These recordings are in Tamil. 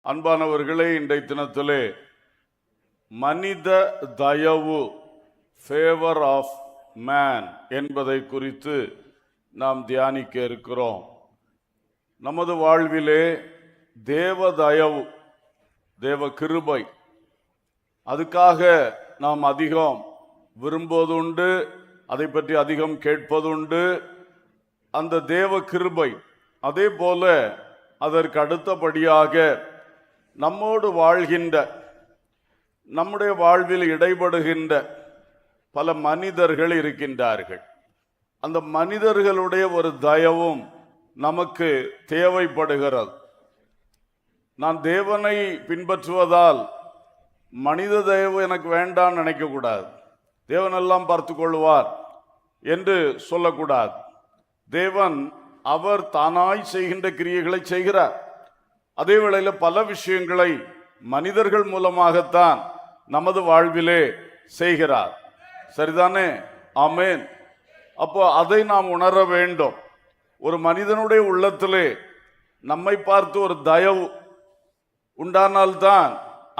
அன்பானவர்களே, இன்றைய தினத்திலே மனித தயவு, ஃபேவர் ஆஃப் மேன் என்பதை குறித்து நாம் தியானிக்க இருக்கிறோம். நமது வாழ்விலே தேவ தயவு, தேவ கிருபை, அதுக்காக நாம் அதிகம் விரும்புவதுண்டு, அதை பற்றி அதிகம் கேட்பதுண்டு. அந்த தேவ கிருபை அதே போல அதற்கு அடுத்தபடியாக நம்மோடு வாழ்கின்ற, நம்முடைய வாழ்வில் இடைபடுகின்ற பல மனிதர்கள் இருக்கின்றார்கள். அந்த மனிதர்களுடைய ஒரு தயவும் நமக்கு தேவைப்படுகிறது. நான் தேவனை பின்பற்றுவதால் மனித தயவு எனக்கு வேண்டாம் நினைக்கக்கூடாது. தேவனெல்லாம் பார்த்து கொள்வார் என்று சொல்லக்கூடாது. தேவன் அவர் தானாய் செய்கின்ற கிரியைகளை செய்கிறார். அதே வேளையில் பல விஷயங்களை மனிதர்கள் மூலமாகத்தான் நமது வாழ்விலே செய்கிறார். சரிதானே? ஆமென். அப்போ அதை நாம் உணர வேண்டும். ஒரு மனிதனுடைய உள்ளத்திலே நம்மை பார்த்து ஒரு தயவு உண்டானால்தான்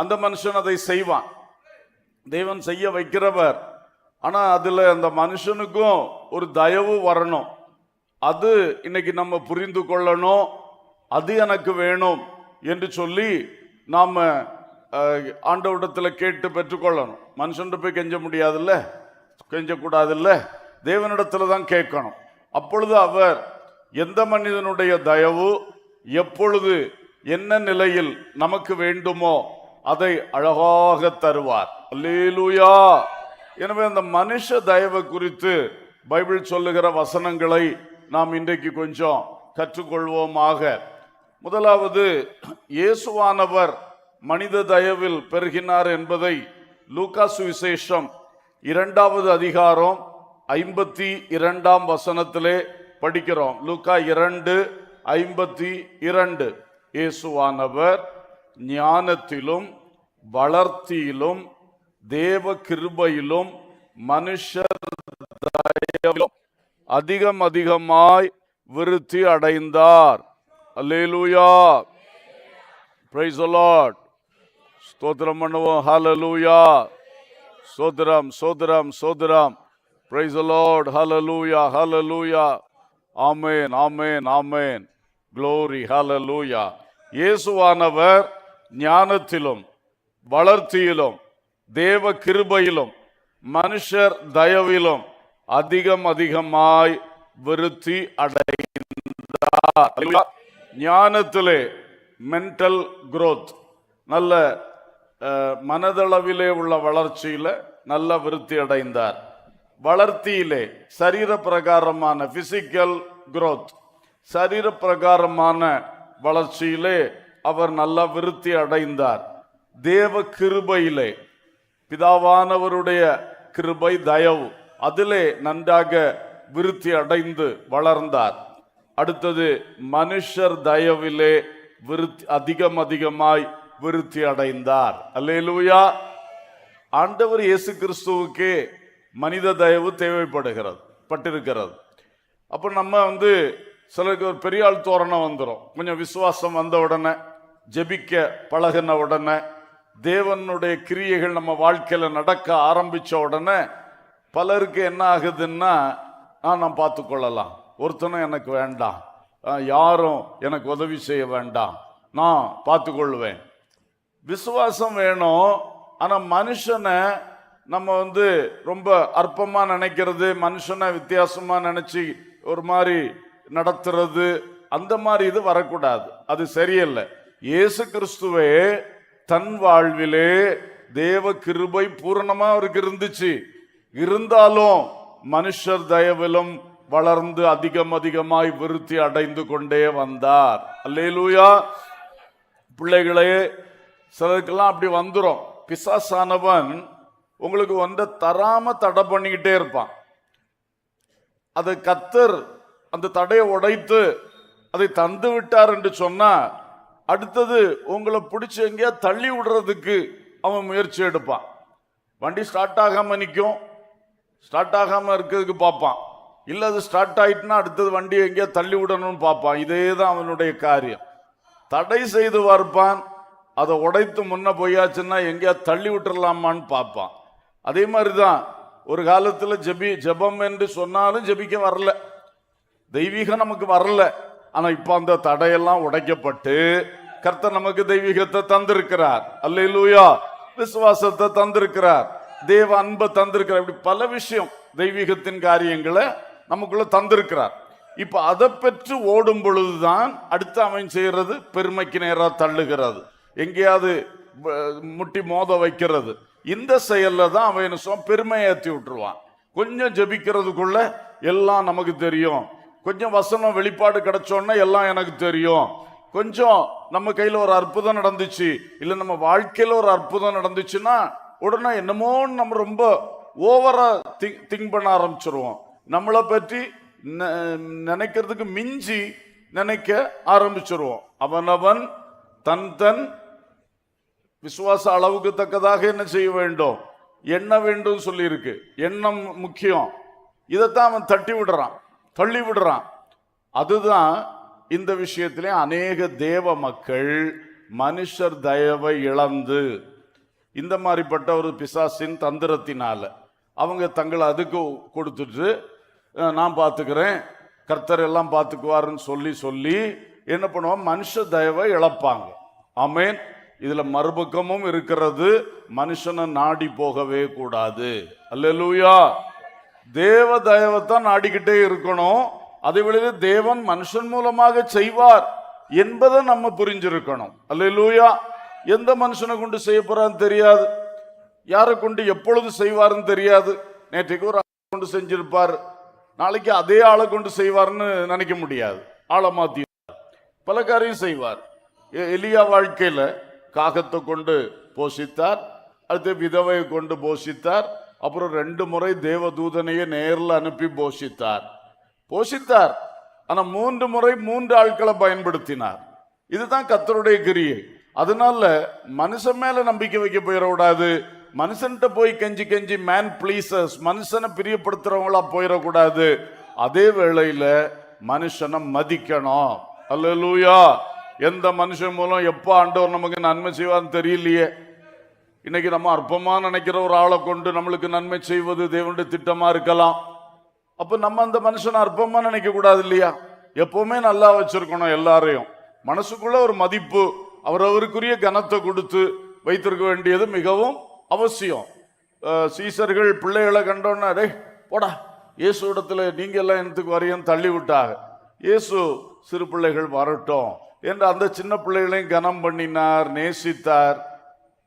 அந்த மனுஷன் அதை செய்வான். தேவன் செய்ய வைக்கிறவர். ஆனா அதுல அந்த மனுஷனுக்கும் ஒரு தயவு வரணும். அது இன்னைக்கு நம்ம புரிந்து கொள்ளணும். அது எனக்கு வேணும் என்று சொல்லி நாம ஆண்டவரிடத்தில் கேட்டு பெற்றுக்கொள்ளணும். மனுஷன் போய் கெஞ்ச முடியாதுல்ல, கெஞ்சக்கூடாதுல்ல, தேவனிடத்துல தான் கேட்கணும். அப்பொழுது அவர் எந்த மனிதனுடைய தயவு எப்பொழுது என்ன நிலையில் நமக்கு வேண்டுமோ அதை அழகாக தருவார். அல்லேலூயா. எனவே அந்த மனுஷ தயவு குறித்து பைபிள் சொல்லுகிற வசனங்களை நாம் இன்றைக்கு கொஞ்சம் கற்றுக்கொள்வோமாக. முதலாவது, இயேசுவானவர் மனித தயவில் பெருகினார் என்பதை லூக்கா சுவிசேஷம் 2வது அதிகாரம் 52ஆம் வசனத்திலே படிக்கிறோம். லூக்கா 2:52. இயேசுவானவர் ஞானத்திலும் வளர்த்தியிலும் தேவ கிருபையிலும் மனுஷர் தயவிலும் அதிகமாய் விருத்தி அடைந்தார். அல்லேலூயா. Praise the Lord. ஸ்தோத்திரம் பண்ணுவோம். ஹல்லேலூயா. ஸ்தோத்திரம் ஸ்தோத்திரம் ஸ்தோத்திரம். Praise the Lord. Hallelujah hallelujah. Amen amen amen. Glory. Hallelujah. இயேசுவானவர் ஞானத்திலும் வளர்ச்சியிலும் தேவ கிருபையிலும் மனுஷர் தயவிலும் அதிகமாய் விருத்தி அடைந்தார். ஞானத்திலே மென்டல் growth, நல்ல மனதளவிலே உள்ள வளர்ச்சியில நல்ல விருத்தி அடைந்தார். வளர்த்தியிலே சரீர பிரகாரமான பிசிக்கல் growth, சரீர பிரகாரமான வளர்ச்சியிலே அவர் நல்ல விருத்தி அடைந்தார். தேவ கிருபையிலே பிதாவானவருடைய கிருபை தயவு, அதிலே நன்றாக விருத்தி அடைந்து வளர்ந்தார். அடுத்தது மனுஷர் தயவிலே விருத்தி அதிகமாய் விருத்தி அடைந்தார். அல்லேலூயா. ஆண்டவர் இயேசு கிறிஸ்துவுக்கே மனித தயவு தேவைப்படுகிறது பட்டிருக்கிறது. அப்போ நம்ம சிலருக்கு ஒரு பெரிய ஆள் தோரணம் வந்துடும். கொஞ்சம் விசுவாசம் வந்த உடனே, ஜெபிக்க பழகின உடனே, தேவனுடைய கிரியைகள் நம்ம வாழ்க்கையில நடக்க ஆரம்பிச்ச உடனே பலருக்கு என்ன ஆகுதுன்னா, நான் பார்த்து கொள்ளலாம், ஒருத்தனும் எனக்கு வேண்டாம், யாரும் எனக்கு உதவி செய்ய வேண்டாம், நான் பார்த்து கொள்வேன். விசுவாசம் வேணும். ஆனா மனுஷனை நம்ம ரொம்ப அற்பமா நினைக்கிறது, மனுஷனை வித்தியாசமா நினைச்சு ஒரு மாதிரி நடத்துறது, அந்த மாதிரி இது வரக்கூடாது. அது சரியில்லை. இயேசு கிறிஸ்துவே தன் வாழ்விலே தேவ கிருபை பூரணமா அவருக்கு இருந்துச்சு. இருந்தாலும் மனுஷர் தயவிலும் வளர்ந்து அதிகமாய் விருத்தி அடைந்து கொண்டே வந்தார். அல்லேலூயா. பிள்ளைகளே, சிலருக்கெல்லாம் அப்படி வந்துரும். பிசாசானவன் உங்களுக்கு தராம தடை பண்ணிக்கிட்டே இருப்பான். அது கர்த்தர் அந்த தடையை உடைத்து அதை தந்து விட்டார் என்று சொன்னா, அடுத்தது உங்களை பிடிச்சி எங்கேயா தள்ளி விடுறதுக்கு அவன் முயற்சி எடுப்பான். வண்டி ஸ்டார்ட் ஆகாம நிற்கும், ஸ்டார்ட் ஆகாம இருக்கிறதுக்கு பார்ப்பான். இல்லை அது ஸ்டார்ட் ஆயிட்டுனா அடுத்தது வண்டி எங்கேயா தள்ளி விடணும்னு பார்ப்பான். இதே தான் அவனுடைய காரியம். தடை செய்து பார்ப்பான், அதை உடைத்து முன்ன போயாச்சுன்னா எங்கேயா தள்ளி விட்டுறலாமான்னு பார்ப்பான். அதே மாதிரிதான் ஒரு காலத்துல ஜெபம் என்று சொன்னாலும் ஜெபிக்க வரல, தெய்வீகம் நமக்கு வரல. ஆனா இப்ப அந்த தடையெல்லாம் உடைக்கப்பட்டு கர்த்தர் நமக்கு தெய்வீகத்தை தந்திருக்கிறார். அல்லேலூயா. விசுவாசத்தை தந்திருக்கிறார், தேவ அன்பை தந்திருக்கிறார். இப்படி பல விஷயம் தெய்வீகத்தின் காரியங்களை நமக்குள்ள தந்திருக்கிறார். இப்ப அதை பெற்று ஓடும் பொழுதுதான் அடுத்து அவன் செய்யறது பெருமைக்கு நேரா தள்ளுகிறது, எங்கேயாவது முட்டி மோத வைக்கிறது. இந்த செயல்ல தான் அவன் பெருமையை ஏற்றி விட்டுருவான். கொஞ்சம் ஜெபிக்கிறதுக்குள்ள எல்லாம் நமக்கு தெரியும், கொஞ்சம் வசனம் வெளிப்பாடு கிடைச்சோன்னா எல்லாம் எனக்கு தெரியும், கொஞ்சம் நம்ம கையில ஒரு அற்புதம் நடந்துச்சு, இல்ல நம்ம வாழ்க்கையில ஒரு அற்புதம் நடந்துச்சுன்னா உடனே என்னமோ நம்ம ரொம்ப ஓவரா திங்க் பண்ண ஆரம்பிச்சிருவோம். நம்மளை பற்றி நினைக்கிறதுக்கு மிஞ்சி நினைக்க ஆரம்பிச்சிருவோம். அவனவன் தன் தன் விசுவாச அளவுக்கு தக்கதாக என்ன செய்ய வேண்டும், எண்ண வேண்டும் சொல்லி இருக்கு. எண்ணம் முக்கியம். இதைத்தான் அவன் தட்டி விடுறான், தள்ளி விடுறான். அதுதான் இந்த விஷயத்திலே அநேக தேவ மக்கள் மனுஷர் தயவை இழந்து இந்த மாதிரிப்பட்ட ஒரு பிசாசின் தந்திரத்தினால அவங்க தங்களை அதுக்கு கொடுத்துட்டு நான் பார்த்துக்கிறேன், கர்த்தர் எல்லாம் பார்த்துக்குவாருன்னு சொல்லி சொல்லி என்ன பண்ணுவான், மனுஷ தயவை இழப்பாங்க. ஆமேன். இதுல மறுபக்கமும் இருக்கிறது, மனுஷனை நாடி போகவே கூடாது. அல்லேலூயா. தேவ தயவைத்தான் நாடிக்கிட்டே இருக்கணும். அதே வேளையில் தேவன் மனுஷன் மூலமாக செய்வார் என்பதை நம்ம புரிஞ்சிருக்கணும். அல்லேலூயா. எந்த மனுஷனை கொண்டு செய்ய போறான்னு தெரியாது, யாரை கொண்டு எப்பொழுது செய்வாருன்னு தெரியாது. நேற்றைக்கு ஒரு ஆளை கொண்டு செஞ்சிருப்பார், நாளைக்கு அதே ஆளை கொண்டு செய்வார்னு நினைக்க முடியாது. ஆளை மாத்தி பல காரியம் செய்வார். எலியா வாழ்க்கையில காகத்தை கொண்டு போஷித்தார், அடுத்து விதவையை கொண்டு போஷித்தார், அப்புறம் 2 முறை தேவதூதனையே நேரில் அனுப்பி போஷித்தார். ஆனா 3 முறை 3 ஆட்களை பயன்படுத்தினார். இதுதான் கர்த்தருடைய கிரியை. அதனால மனுஷன் மேல நம்பிக்கை வைக்க போயிடக்கூடாது, மனுஷன்கிட்ட போய் கெஞ்சி கெஞ்சி மேன் பிளீசர்ஸ், மனுஷனை பிரியப்படுத்துறவங்களா போயிடக்கூடாது. அதே வேளையில மனுஷனை மதிக்கணும். அல்லேலூயா. எந்த மனுஷன் மூலம் எப்ப ஆண்டவர் நமக்கு நன்மை செய்வான்னு தெரியலையே. இன்னைக்கு நம்ம அற்பமா நினைக்கிற ஒரு ஆளை கொண்டு நம்மளுக்கு நன்மை செய்வது தேவனுடைய திட்டமா இருக்கலாம். அப்ப நம்ம அந்த மனுஷனை அற்பமா நினைக்க கூடாது இல்லையா? எப்பவுமே நல்லா வச்சிருக்கணும். எல்லாரையும் மனசுக்குள்ள ஒரு மதிப்பு, அவரவருக்குரிய கனத்தை கொடுத்து வைத்திருக்க வேண்டியது மிகவும் அவசியம். சீசர்கள் பிள்ளைகளை கண்டோன்னா, டே போடா, இயேசு இடத்துல நீங்க எல்லாம் எனக்கு வரையும் தள்ளி விட்டாங்க, இயேசு சிறு பிள்ளைகள் வரட்டும் என்று அந்த சின்ன பிள்ளைகளையும் கனம் பண்ணினார், நேசித்தார்.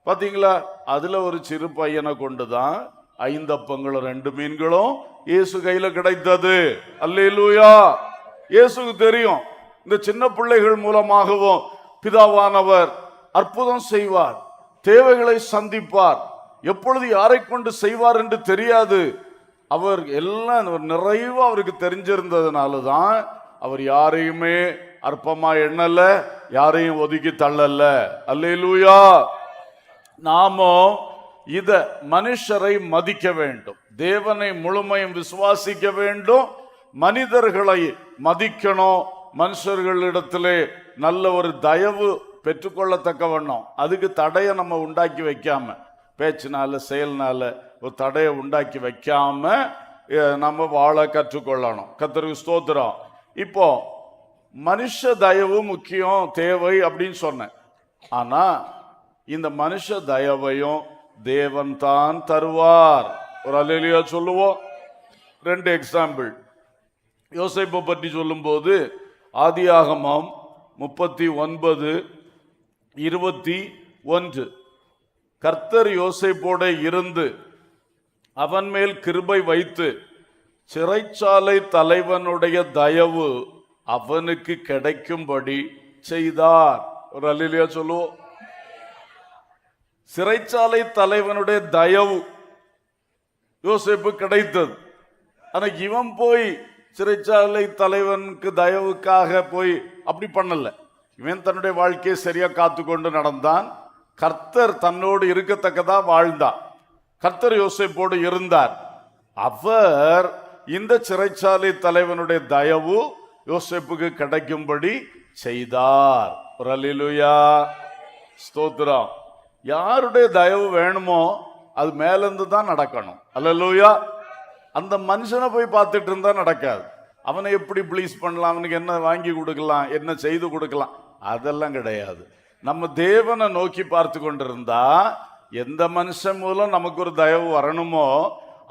பாத்தீங்களா? அதுல ஒரு சிறு பையனை கொண்டுதான் 5 அப்பங்களும் 2 மீன்களும் இயேசு கையில கிடைத்தது. அல்லேலூயா. இயேசுக்கு தெரியும் இந்த சின்ன பிள்ளைகள் மூலமாகவும் பிதாவானவர் அற்புதம் செய்வார், தேவைகளை சந்திப்பார், எப்பொழுது யாரை கொண்டு செய்வார் என்று தெரியாது. அவர் எல்லாம் நிறைவா அவருக்கு தெரிஞ்சிருந்ததுனாலதான் அவர் யாரையுமே அற்பமா எண்ணல, யாரையும் ஒதுக்கி தள்ளல. அல்லேலூயா. நாமோ இத மனுஷரை மதிக்க வேண்டும், தேவனை முழுமையும் விசுவாசிக்க வேண்டும், மனிதர்களை மதிக்கணும், மனுஷர்களிடத்திலே நல்ல ஒரு தயவு பெற்றுக்கொள்ளத்தக்க வண்ணம் அதுக்கு தடையை நம்ம உண்டாக்கி வைக்காம, பேச்சினால செயல்னால ஒரு தடையை உண்டாக்கி வைக்காம நம்ம வாழ கற்றுக்கொள்ளணும். கர்த்தருக்கு ஸ்தோத்திரம். இப்போ மனுஷ தயவு முக்கியம், தேவை அப்படின்னு சொன்னேன். ஆனா இந்த மனுஷ தயவையும் தேவன் தான் தருவார். ஒரு அல்லேலூயா சொல்லுவோம். 2 எக்ஸாம்பிள். யோசேப்பை பற்றி சொல்லும் போது ஆதியாகமம் 39:21, கர்த்தர் யோசேப்போட இருந்து அவன் மேல் கிருபை வைத்து சிறைச்சாலை தலைவனுடைய தயவு அவனுக்கு கிடைக்கும்படி செய்தார். ஒரு அல்லேலூயா சொல்லுவோம். சிறைச்சாலை தலைவனுடைய தயவு யோசேப்பு கிடைத்தது. ஆனா இவன் போய் சிறைச்சாலை தலைவனுக்கு தயவுக்காக போய் அப்படி பண்ணல. இவன் தன்னுடைய வாழ்க்கையை சரியா காத்து கொண்டு நடந்தான். கர்த்தர் தன்னோடு இருக்கத்தக்கதா வாழ்ந்தான். கர்த்தர் யோசேப்போடு இருந்தார். அவர் இந்த சிறைச்சாலை தலைவனுடைய தயவு யோசேப்புக்கு கிடைக்கும்படி செய்தார். ஒரு அல்லேலூயா. ஸ்தோத்திரம். யாருடைய தயவு வேணுமோ அது மேலிருந்து தான் நடக்கணும். அல்லேலூயா. அந்த மனுஷனை போய் பார்த்துட்டு இருந்தா நடக்காது. அவனை எப்படி ப்ளீஸ் பண்ணலாம், அவனுக்கு என்ன வாங்கி கொடுக்கலாம், என்ன செய்து கொடுக்கலாம், அதெல்லாம் கிடையாது. நம்ம தேவனை நோக்கி பார்த்து கொண்டிருந்தா எந்த மனுஷன் மூலம் நமக்கு ஒரு தயவு வரணுமோ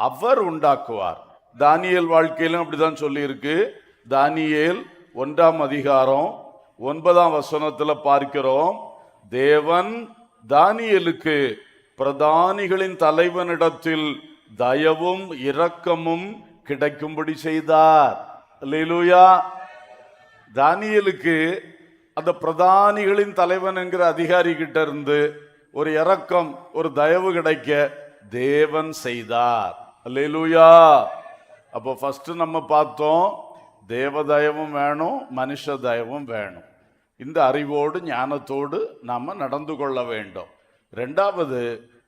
அவர் உண்டாக்குவார். தானியேல் வாழ்க்கையிலும் அப்படிதான் சொல்லி இருக்கு. தானியேல் 1ஆம் அதிகாரம் 9ஆம் வசனத்துல பார்க்கிறோம், தேவன் தானியேலுக்கு பிரதானிகளின் தலைவனிடத்தில் தயவும் இரக்கமும் கிடைக்கும்படி செய்தார். அல்லேலூயா. தானியேலுக்கு அந்த பிரதானிகளின் தலைவன் என்கிற அதிகாரி கிட்ட இருந்து ஒரு இரக்கம், ஒரு தயவு கிடைக்க தேவன் செய்தார். அல்லேலூயா. அப்போ ஃபர்ஸ்ட் நம்ம பார்த்தோம், தேவ தயவும் வேணும், மனுஷ தயவும் வேணும். இந்த அறிவோடு ஞானத்தோடு நாம நடந்து கொள்ள வேண்டும். ரெண்டாவது,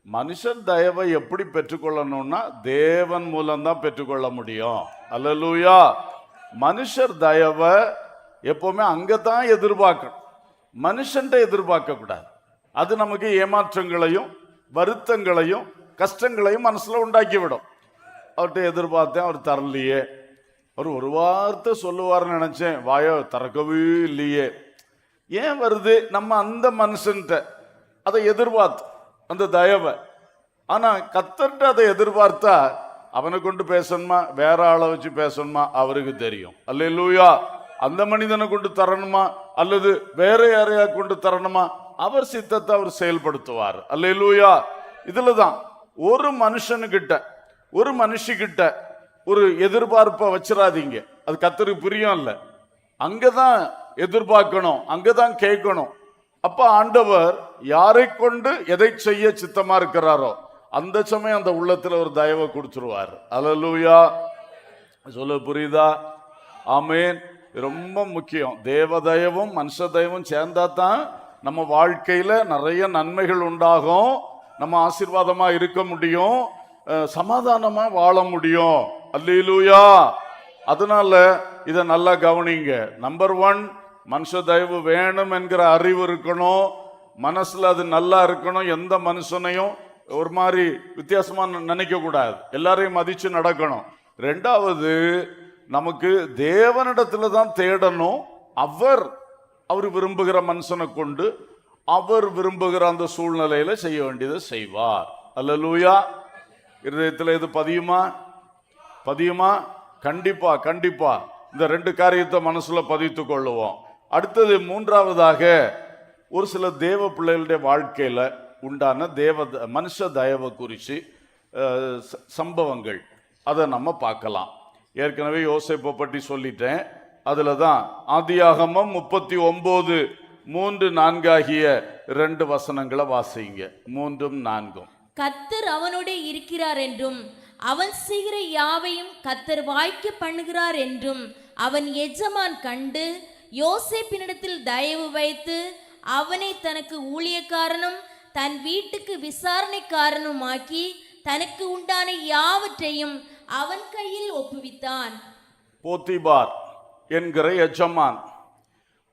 மனுஷன் தயவை எப்படி பெற்றுக்கொள்ளணும்னா தேவன் மூலம்தான் பெற்றுக்கொள்ள முடியும். அல்லேலூயா. மனுஷர் தயவை எப்பவுமே அங்கதான் எதிர்பார்க்கணும், மனுஷன்ட்ட எதிர்பார்க்க கூடாது. அது நமக்கு ஏமாற்றங்களையும் வருத்தங்களையும் கஷ்டங்களையும் மனசுல உண்டாக்கி விடும். அவர்கிட்ட எதிர்பார்த்தேன், அவர் தரலையே, அவர் ஒரு வார்த்தை சொல்லுவார்னு நினைச்சேன், வாயோ திறக்கவே இல்லையே. ஏன் வருது? நம்ம அந்த மனுஷன்ட்ட அதை எதிர்பார்த்து அந்த தயவை. ஆனா கர்த்தர்ட்ட அதை எதிர்பார்த்தா அவனை கொண்டு பேசணுமா, வேற ஆளை வச்சு பேசணுமா, அவருக்கு தெரியும். அல்லேலூயா. அந்த மனிதனை கொண்டு தரணுமா அல்லது வேற யாரையா கொண்டு தரணுமா, அவர் சித்தத்தை அவர் செயல்படுத்துவார். அல்லேலூயா. இதுலதான் ஒரு மனுஷனுக்கிட்ட ஒரு மனுஷிக்கிட்ட ஒரு எதிர்பார்ப்பை வச்சிடாதீங்க, அது கர்த்தருக்கு பிரியம் இல்லை. அங்கதான் எதிர்பார்க்கணும், அங்கதான் கேட்கணும். அப்ப ஆண்டவர் யாரை கொண்டு எதை செய்ய சித்தமா இருக்கிறாரோ அந்த சமயம் அந்த உள்ளத்துல ஒரு தயவை கொடுத்துருவார். அல்லேலூயா. சொல்ல புரியுதா? ஆமேன். ரொம்ப முக்கியம். தேவ தயவும் மனுஷ தயவும் சேர்ந்தா தான் நம்ம வாழ்க்கையில நிறைய நன்மைகள் உண்டாகும், நம்ம ஆசீர்வாதமா இருக்க முடியும், சமாதானமா வாழ முடியும். அல்லேலூயா. அதனால இதை நல்லா கவனிங்க. நம்பர் 1, மனுஷ தயவு வேணும் என்கிற அறிவு இருக்கணும், மனசுல அது நல்லா இருக்கணும். எந்த மனுஷனையும் ஒரு மாதிரி வித்தியாசமா நினைக்க கூடாது, எல்லாரையும் மதிச்சு நடக்கணும். ரெண்டாவது, நமக்கு தேவனிடத்துல தான் தேடணும். அவர் விரும்புகிற மனுஷனை கொண்டு அவர் விரும்புகிற அந்த சூழ்நிலையில செய்ய வேண்டியதை செய்வார். அல்லேலூயா. இருதயத்தில் இது பதியுமா? கண்டிப்பா கண்டிப்பா இந்த 2 காரியத்தை மனசுல பதித்து கொள்ளுவோம். அடுத்தது, மூன்றாவதாக, ஒரு சில தேவ பிள்ளைகளுடைய வாழ்க்கையில உண்டான மனுஷ தயவை குறித்து சம்பவங்கள் அதை நம்ம பார்க்கலாம். ஏற்கனவே யோசேப்பை பற்றி சொல்லிட்டேன். அதுல தான் ஆதியாகமம் 39:3-4 ஆகிய 2 வசனங்களை வாசிங்க. 3-4. கர்த்தர் அவனோட இருக்கிறார் என்றும் அவன் செய்கிற யாவையும் கர்த்தர் வாய்க்க பண்ணுகிறார் என்றும் அவன் எஜமான் கண்டு யோசேப்பினிடத்தில் தயவு வைத்து அவனை தனக்கு ஊழியக்காரனும் தன் வீட்டுக்கு விசாரணைக்காரனுமாக்கி தனக்கு உண்டான யாவற்றையும் அவன் கையில் ஒப்புவித்தான். போத்திபார் என்கிற எஜமான்,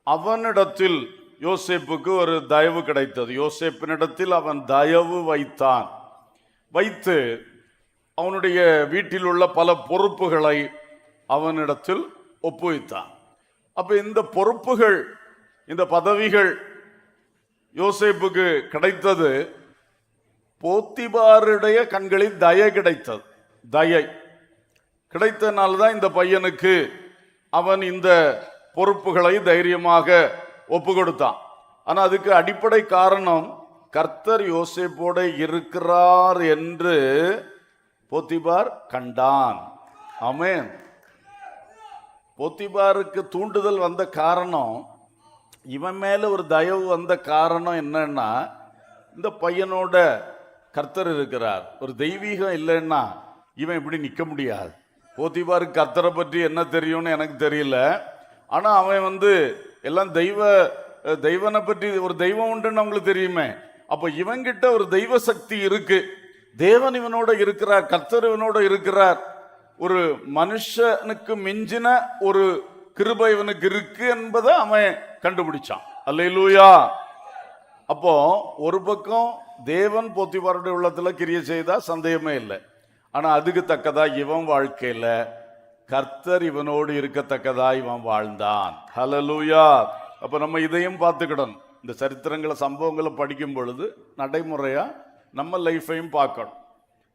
அவனிடத்தில் யோசேப்புக்கு ஒரு தயவு கிடைத்தது. யோசேப்பினிடத்தில் அவன் தயவு வைத்து அவனுடைய வீட்டில் உள்ள பல பொறுப்புகளை அவனிடத்தில் ஒப்புவித்தான். அப்ப இந்த பொறுப்புகள், இந்த பதவிகள் யோசேப்புக்கு கிடைத்தது போத்திபாருடைய கண்களில் தயை கிடைத்தனால்தான் இந்த பையனுக்கு அவன் இந்த பொறுப்புகளை தைரியமாக ஒப்பு கொடுத்தான். ஆனா அதுக்கு அடிப்படை காரணம், கர்த்தர் யோசேப்போட இருக்கிறார் என்று போத்திபார் கண்டான். ஆமென். போத்திபாருக்கு தூண்டுதல் வந்த காரணம், இவன் மேல ஒரு தயவு வந்த காரணம் என்னன்னா, இந்த பையனோட கர்த்தர் இருக்கிறார், ஒரு தெய்வீகம் இல்லைன்னா இவன் இப்படி நிற்க முடியாது. போத்திபாருக்கு கர்த்தரை பற்றி என்ன தெரியும்னு எனக்கு தெரியல. ஆனா அவன் எல்லாம் தெய்வனை பற்றி ஒரு தெய்வம் உண்டுன்னு அவங்களுக்கு தெரியுமே. அப்ப இவன்கிட்ட ஒரு தெய்வ சக்தி இருக்கு, தேவன் இவனோட இருக்கிறார், கர்த்தர் இவனோட இருக்கிறார், ஒரு மனுஷனுக்கு மிஞ்சின ஒரு கிருபை இவனுக்கு இருக்கு என்பதை அவன் கண்டுபிடிச்சான். அல்லேலூயா. அப்போ ஒரு பக்கம் தேவன் போத்திபாருடைய உள்ளத்துல கிரியை செய்தா சந்தேகமே இல்லை. ஆனா அதுக்கு தக்கதா இவன் வாழ்க்கையில கர்த்தர் இவனோடு இருக்கத்தக்கதா இவன் வாழ்ந்தான். ஹல்லேலூயா. அப்ப நம்ம இதையும் பார்த்துக்கிடணும். இந்த சரித்திரங்களை சம்பவங்களை படிக்கும் பொழுது நடைமுறையா நம்ம லைஃபையும் பார்க்கணும்.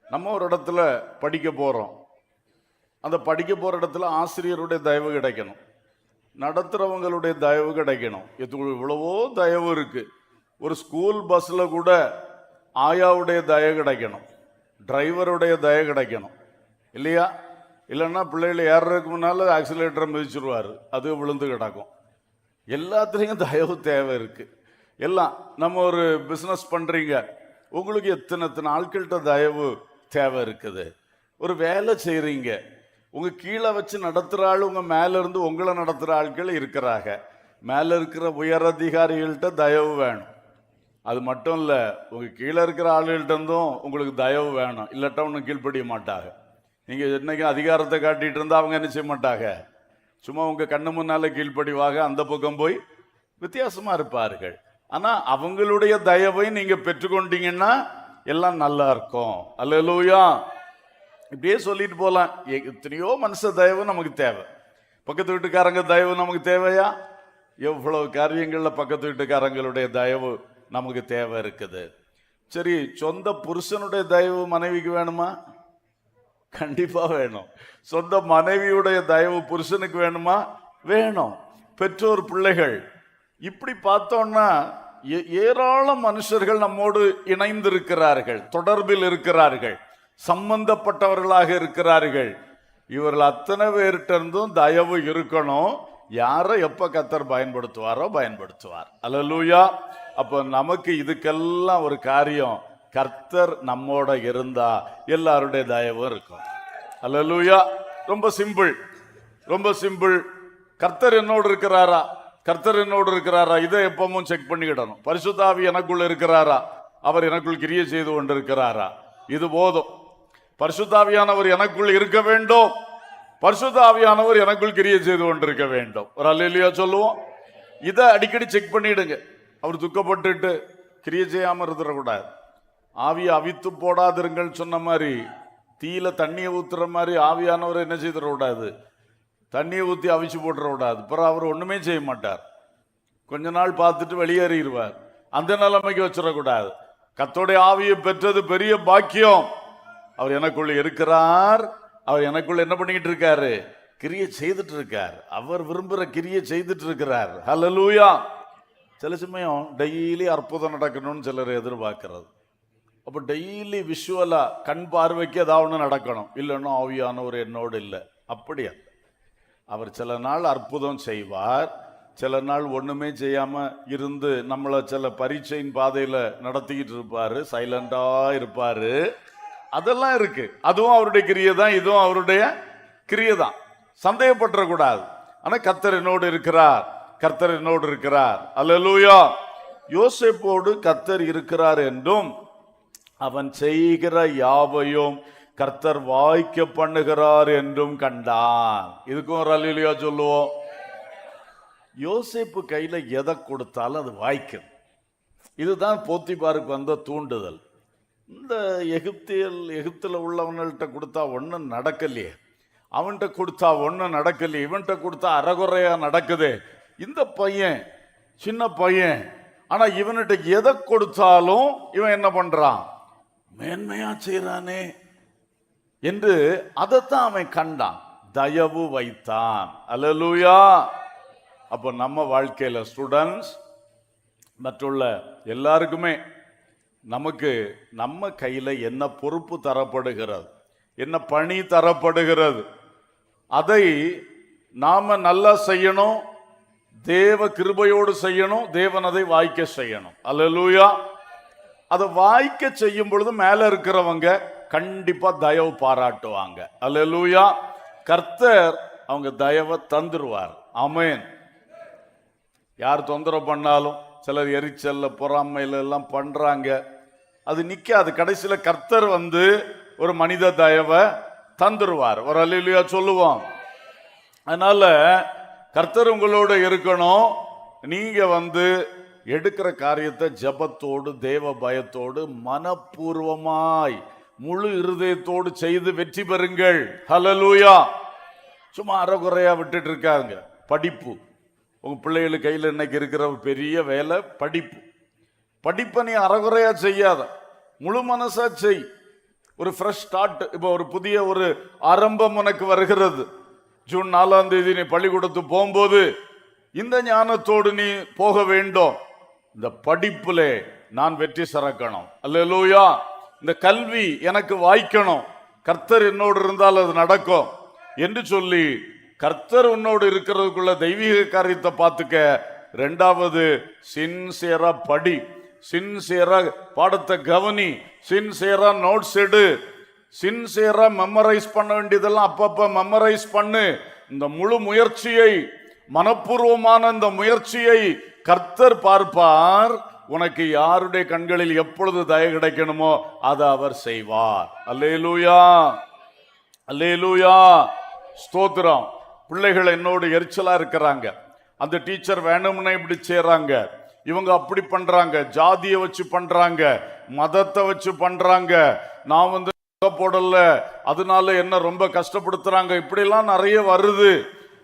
நம்ம ஒரு இடத்துல படிக்க போறோம். அந்த படிக்க போற இடத்துல ஆசிரியருடைய தயவு கிடைக்கணும், நடத்துறவங்களுடைய தயவு கிடைக்கணும். இவ்வளவோ தயவு இருக்கு. ஒரு ஸ்கூல் பஸ்ல கூட ஆயாவுடைய தயவு கிடைக்கணும், டிரைவருடைய தயவு கிடைக்கணும் இல்லையா? இல்லைன்னா பிள்ளைகளை ஏறுறதுக்கு முன்னால ஆக்சிலேட்டரை மிதிச்சிருவாரு, அது விழுந்து கிடக்கும். எல்லாத்துலேயும் தயவு தேவை இருக்கு. எல்லாம் நம்ம ஒரு பிஸ்னஸ் பண்றீங்க, உங்களுக்கு எத்தனை ஆட்கள்கிட்ட தயவு தேவை இருக்குது. ஒரு வேலை செய்றீங்க, உங்க கீழே வச்சு நடத்துற ஆள் உங்க மேல இருந்து உங்களை நடத்துற ஆட்கள் இருக்கிறாங்க. மேல இருக்கிற உயர் அதிகாரிகள்கிட்ட தயவு வேணும். அது மட்டும் இல்ல, உங்க கீழே இருக்கிற ஆளுகள்கிட்ட இருந்தும் உங்களுக்கு தயவு வேணும். இல்லாட்டா ஒன்றும் கீழ்ப்படிய மாட்டாங்க. நீங்க என்னைக்கும் அதிகாரத்தை காட்டிட்டு இருந்தா அவங்க என்ன செய்ய மாட்டாங்க, சும்மா உங்க கண்ணு முன்னால கீழ்ப்படிவாக அந்த பக்கம் போய் வித்தியாசமா இருப்பார்கள். ஆனா அவங்களுடைய தயவை நீங்க பெற்றுக்கொண்டீங்கன்னா எல்லாம் நல்லா இருக்கும். அல்லேலூயா. இப்படியே சொல்லிட்டு போலாம். எத்தனையோ மனுஷ தயவு நமக்கு தேவை. பக்கத்து வீட்டுக்காரங்க தயவு நமக்கு தேவையா? எவ்வளவு காரியங்கள்ல பக்கத்து வீட்டுக்காரங்களுடைய தயவு நமக்கு தேவை இருக்குது. சரி, சொந்த புருஷனுடைய தயவு மனைவிக்கு வேணுமா? கண்டிப்பா வேணும். சொந்த மனைவியுடைய தயவு புருஷனுக்கு வேணுமா? வேணும். பெற்றோர், பிள்ளைகள், இப்படி பார்த்தோம்னா ஏராளம் மனுஷர்கள் நம்மோடு இணைந்திருக்கிறார்கள், தொடர்பில் இருக்கிறார்கள், சம்பந்தப்பட்டவர்களாக இருக்கிறார்கள். இவர்கள் அத்தனை பேர்கிட்ட இருந்தும் தயவு இருக்கணும். யாரை எப்ப கர்த்தர் பயன்படுத்துவாரோ பயன்படுத்துவார். அல்லேலூயா. அப்ப நமக்கு இதுக்கெல்லாம் ஒரு காரியம், கர்த்தர் நம்மோட இருந்தா எல்லாருடைய தயவும் இருக்கும். அல்லேலூயா. ரொம்ப சிம்பிள், ரொம்ப சிம்பிள். கர்த்தர் என்னோடு இருக்கிறாரா, கர்த்தர் என்னோடு இருக்கிறாரா, இதை எப்பவும் செக் பண்ணிக்கிடணும். பரிசுத்த ஆவி எனக்குள்ள இருக்கிறாரா, அவர் எனக்குள் கிரியை செய்து கொண்டிருக்கிறாரா, இது போதும். பரிசுத்த ஆவியானவர் எனக்குள் இருக்க வேண்டும், பரிசுத்த ஆவியானவர் எனக்குள் கிரியை செய்து கொண்டிருக்க வேண்டும். ஒரு அல்லேலூயா சொல்லுவோம். இதை அடிக்கடி செக் பண்ணிடுங்க. அவர் துக்கப்பட்டுட்டு கிரியை செய்யாம இருந்துடக்கூடாது. ஆவியை அவித்து போடாதிருங்கள் சொன்ன மாதிரி, தீயில தண்ணியை ஊத்துற மாதிரி ஆவியானவர் என்ன செய்திடக்கூடாது, தண்ணியை ஊற்றி அவிச்சு போட்டுறக்கூடாது. அப்புறம் அவர் ஒண்ணுமே செய்ய மாட்டார். கொஞ்ச நாள் பார்த்துட்டு வெளியேறிடுவார். அந்த நிலைமைக்கு வச்சிடக்கூடாது. கர்த்தருடைய ஆவியை பெற்றது பெரிய பாக்கியம். அவர் எனக்குள்ள இருக்கிறார், அவர் எனக்குள்ள என்ன பண்ணிக்கிட்டு இருக்காரு, கிரியை செய்துட்டு இருக்கார். அவர் விரும்புகிற கிரியை செய்துட்டு இருக்கிறார். ஹல்லேலூயா. சில சமயம் டெய்லி அற்புதம் நடக்கணும்னு சிலர் எதிர்பார்க்கிறது. அப்போ டெய்லி விஷுவலா கண் பார்வைக்கு ஏதாவது ஒன்று நடக்கணும், இல்லைன்னா ஆவியானவர் என்னோடு இல்லை. அப்படியா? அவர் சில நாள் அற்புதம் செய்வார், சில நாள் ஒண்ணுமே செய்யாம இருந்து நம்மளை சில பரீட்சையின் பாதையில நடத்திக்கிட்டு இருப்பாரு, சைலண்டா இருப்பாரு. அதெல்லாம் இருக்கு. அதுவும் அவருடைய கிரியை தான், இதுவும் அவருடைய கிரியை தான். சந்தேகப்பட்டுறக்கூடாது. ஆனா கர்த்தர் என்னோடு இருக்கிறார், கர்த்தர் என்னோடு இருக்கிறார். அல்லேலூயா. யோசேப்போடு கர்த்தர் இருக்கிறார் என்றும் அவன் செய்கிற யாவையும் கர்த்தர் வாய்க்க பண்ணுகிறார் என்றும் கண்டான். இதுக்கும் ஒரு அல்லேலூயா சொல்லுவோம். யோசேப்பு கையில எதை கொடுத்தாலும் அது வாய்க்கும். இதுதான் போத்திபாருக்கு வந்த தூண்டுதல். இந்த எகிப்தில் உள்ளவங்கள்ட்ட கொடுத்தா ஒன்றும் நடக்கலையே, அவன்கிட்ட கொடுத்தா ஒன்றும் நடக்கலையே, இவன்கிட்ட கொடுத்தா அறகுறையா நடக்குது. இந்த பையன் சின்ன பையன், ஆனா இவன்கிட்ட எதை கொடுத்தாலும் இவன் என்ன பண்றான், மேன்மையா செய்யறானே என்று அதைத்தான் அவன் கண்டான், தயவு வைத்தான். அல்லேலூயா. அப்போ நம்ம வாழ்க்கையில ஸ்டூடெண்ட்ஸ் மற்றுள்ள எல்லாருக்குமே நமக்கு நம்ம கையில என்ன பொறுப்பு தரப்படுகிறது, என்ன பணி தரப்படுகிறது, அதை நாம நல்லா செய்யணும், தேவ கிருபையோடு செய்யணும், தேவன் அதை வாய்க்க செய்யணும். அல்லேலூயா. அதை வாய்க்க செய்யும் பொழுது மேல இருக்கிறவங்க கண்டிப்பா தயவு பாராட்டுவாங்க. அல்லேலூயா. கர்த்தர் அவங்க தயவை தந்துருவார். ஆமென். யார் தொந்தரவு பண்ணாலும், சிலர் எரிச்சல்ல பொறாமையில எல்லாம் பண்றாங்க, அது நிக்காது. கடைசியில கர்த்தர் வந்து ஒரு மனித தயவை தந்துருவார். ஒரு அல்லேலூயா சொல்லுவோம். அதனால கர்த்தர் உங்களோட இருக்கணும். நீங்க வந்து எடுக்கிற காரியத்தை ஜெபத்தோடு தேவ பயத்தோடு மனப்பூர்வமாய் முழு இருதயத்தோடு செய்து வெற்றி பெறுங்கள். ஹல்லேலூயா. சும்மா அறகுறையா விட்டுட்டு இருக்காங்க. படிப்பு உங்க பிள்ளைகள் கையில் இன்னைக்கு இருக்கிற ஒரு பெரிய வேலை படிப்பு. படிப்பை நீ அறகுறையா செய்யாத, முழு மனசா செய். ஒரு ஃப்ரெஷ் ஸ்டார்ட். இப்போ ஒரு புதிய ஒரு ஆரம்பம் உனக்கு வருகிறது. ஜூன் 4ஆம் தேதி நீ பள்ளிக்கூடத்து போகும்போது இந்த ஞானத்தோடு நீ போக வேண்டும். இந்த படிப்பிலே நான் வெற்றி சிறக்கணும். அல்லேலூயா. இந்த கல்வி எனக்கு வாய்க்கணும், கர்த்தர் என்னோடு இருந்தால் அது நடக்கும் என்று சொல்லி கர்த்தர் உன்னோடு இருக்கிறதுக்குள்ள தெய்வீக காரியத்தை பார்த்துக்க. ரெண்டாவது, சின்சியரா படி, சின்சியரா பாடத்தை கவனி, சின்சியரா நோட்ஸ் எடு, சின்சியரா மெமரைஸ் பண்ண வேண்டியதெல்லாம் அப்பப்ப மெமரைஸ் பண்ணு. இந்த முழு முயற்சியை, மனப்பூர்வமான இந்த முயற்சியை கர்த்தர் பார்ப்பார். உனக்கு யாருடைய கண்களில் எப்பொழுது தயவு கிடைக்கணுமோ அதை அவர் செய்வார். அல்லேலூயா, அல்லேலூயா, ஸ்தோத்திரம். பிள்ளைகள் என்னோடு எரிச்சலா இருக்கிறாங்க. அந்த டீச்சர் வேணும்னு இப்படி செய்றாங்க, இவங்க அப்படி பண்றாங்க, ஜாதியை வச்சு பண்றாங்க, மதத்தை வச்சு பண்றாங்க, நான் வந்து போடல அதனால என்ன ரொம்ப கஷ்டப்படுத்துறாங்க, இப்படிலாம் நிறைய வருது.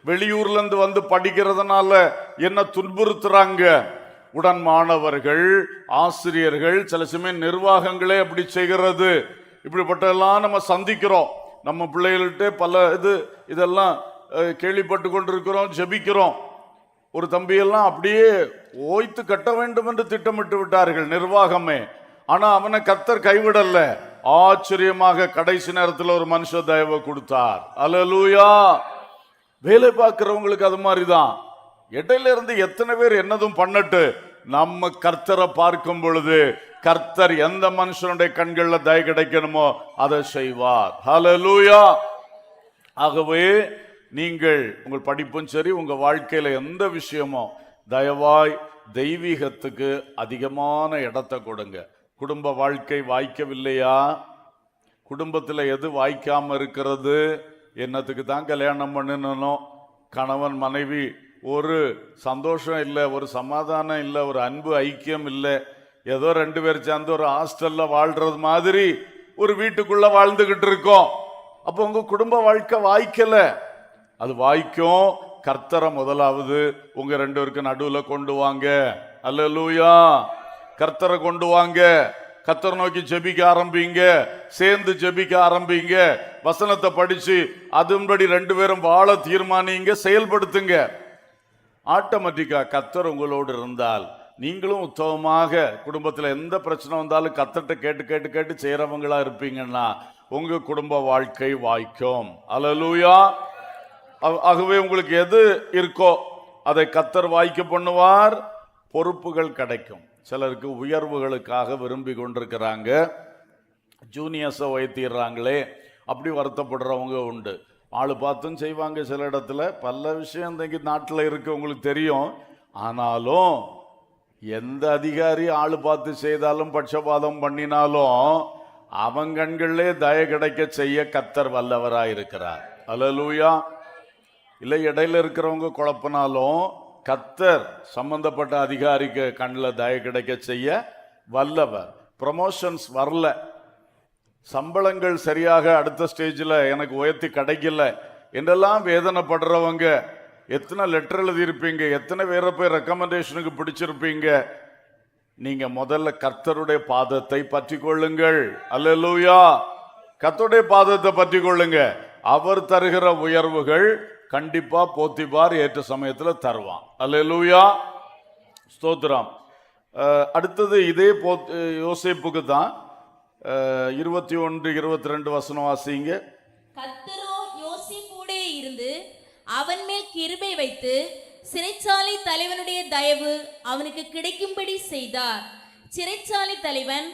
வெளியூர்ல இருந்து வந்து படிக்கிறதுனால என்ன துன்புறுத்துறாங்க. உடன் மாணவர்கள், ஆசிரியர்கள், சில சமயம் நிர்வாகங்களே அப்படி செய்கிறது. இப்படிப்பட்டெல்லாம் நம்ம சந்திக்கிறோம். நம்ம பிள்ளைகள்கிட்ட பல இதெல்லாம் கேள்விப்பட்டு கொண்டிருக்கிறோம், ஜெபிக்கிறோம். ஒரு தம்பியெல்லாம் அப்படியே ஓய்த்து கட்ட வேண்டும் என்று திட்டமிட்டு விட்டார்கள் நிர்வாகமே. ஆனா அவனை கர்த்தர் கைவிடல. ஆச்சரியமாக கடைசி நேரத்தில் ஒரு மனுஷ தயவை கொடுத்தார். அல்லேலூயா. வேலை பார்க்கிறவங்களுக்கு அது மாதிரிதான். இடையில இருந்து எத்தனை பேர் என்னதும் பண்ணட்டு, நம்ம கர்த்தரை பார்க்கும் பொழுது கர்த்தர் எந்த மனுஷனுடைய கண்கள்ல தய கிடைக்கணுமோ அதை செய்வார். ஹல்லேலூயா. ஆகவே நீங்கள் உங்கள் படிப்பும் சரி, உங்க வாழ்க்கையில எந்த விஷயமோ தயவாய் தெய்வீகத்துக்கு அதிகமான இடத்தை கொடுங்க. குடும்ப வாழ்க்கை வாய்க்கவில்லையா? குடும்பத்தில் எது வாய்க்காம இருக்கிறது? என்னத்துக்கு தான் கல்யாணம் பண்ணணும்? கணவன் மனைவி ஒரு சந்தோஷம் இல்லை, ஒரு சமாதானம் இல்லை, ஒரு அன்பு ஐக்கியம் இல்லை. ஏதோ ரெண்டு பேர் சேர்ந்து ஒரு ஹாஸ்டல்ல வாழ்றது மாதிரி ஒரு வீட்டுக்குள்ள வாழ்ந்துகிட்டு இருக்கோம். அப்போ உங்க குடும்ப வாழ்க்கை வாய்க்கல. அது வாய்க்கும். கர்த்தரை முதலாவது உங்க ரெண்டு பேருக்கு நடுவுல கொண்டு வாங்க. அல்லேலூயா. கர்த்தரை கொண்டு வாங்க. கர்த்தரை நோக்கி ஜெபிக்க ஆரம்பிங்க, சேர்ந்து ஜெபிக்க ஆரம்பிங்க, வசனத்தை படிச்சு அதன்படி ரெண்டு பேரும் வாழ தீர்மானிங்க, செயல்படுத்துங்க. ஆட்டோமேட்டிக்கா கர்த்தர் உங்களோடு இருந்தால் நீங்களும் உத்தமமாக குடும்பத்தில் எந்த பிரச்சனை வந்தாலும் கர்த்தர்ட்ட கேட்டு கேட்டு கேட்டு செய்யறவங்களா இருப்பீங்கன்னா உங்க குடும்ப வாழ்க்கை வாய்க்கும். அல்லேலூயா. ஆகவே உங்களுக்கு எது இருக்கோ அதை கர்த்தர் வாய்க்க பண்ணுவார். பொறுப்புகள் கிடைக்கும். சிலருக்கு உயர்வுகளுக்காக விரும்பி கொண்டிருக்கிறாங்க, ஜூனியர்ஸை உயர்த்திடுறாங்களே அப்படி வருத்தப்படுறவங்க உண்டு. ஆள் பார்த்தும் செய்வாங்க. சில இடத்துல பல விஷயம் இன்றைக்கு நாட்டில் இருக்கு, உங்களுக்கு தெரியும். ஆனாலும் எந்த அதிகாரி ஆள் பார்த்து செய்தாலும் பட்சபாதம் பண்ணினாலும் அவன் கண்களிலே தய கிடைக்க செய்ய கர்த்தர் வல்லவராய் இருக்கிறார். அல்லேலூயா. இல்லை இடையில இருக்கிறவங்க குழப்பினாலும் கர்த்தர் சம்பந்தப்பட்ட அதிகாரிக்கு கண்ணில் தய கிடைக்க செய்ய வல்லவர். ப்ரமோஷன்ஸ் வரல, சம்பளங்கள் சரியாக அடுத்த ஸ்டேஜில் எனக்கு உயர்த்தி கிடைக்கல என்றெல்லாம் வேதனைப்படுறவங்க எத்தனை லெட்டர் எழுதியிருப்பீங்க, எத்தனை பேரை போய் ரெக்கமெண்டேஷனுக்கு பிடிச்சிருப்பீங்க. நீங்க முதல்ல கர்த்தருடைய பாதத்தை பற்றி கொள்ளுங்கள். அல்லேலூயா. கர்த்தருடைய பாதத்தை பற்றி கொள்ளுங்க. அவர் தருகிற உயர்வுகள் கண்டிப்பா போத்திபார் ஏற்ற சமயத்தில் தருவான். அல்லேலூயா. ஸ்தோத்திரம். அடுத்தது இதே யோசேப்புக்கு தான் 21, 22 வசனம் வாசிங்க. கர்த்தரோ யோசேப்போடே இருந்து அவன் மேல் கிருபை வைத்து சிறைச்சாலை தலைவனுடைய தயவு அவனுக்கு கிடைக்கும்படி செய்தார். சிறைச்சாலை தலைவன்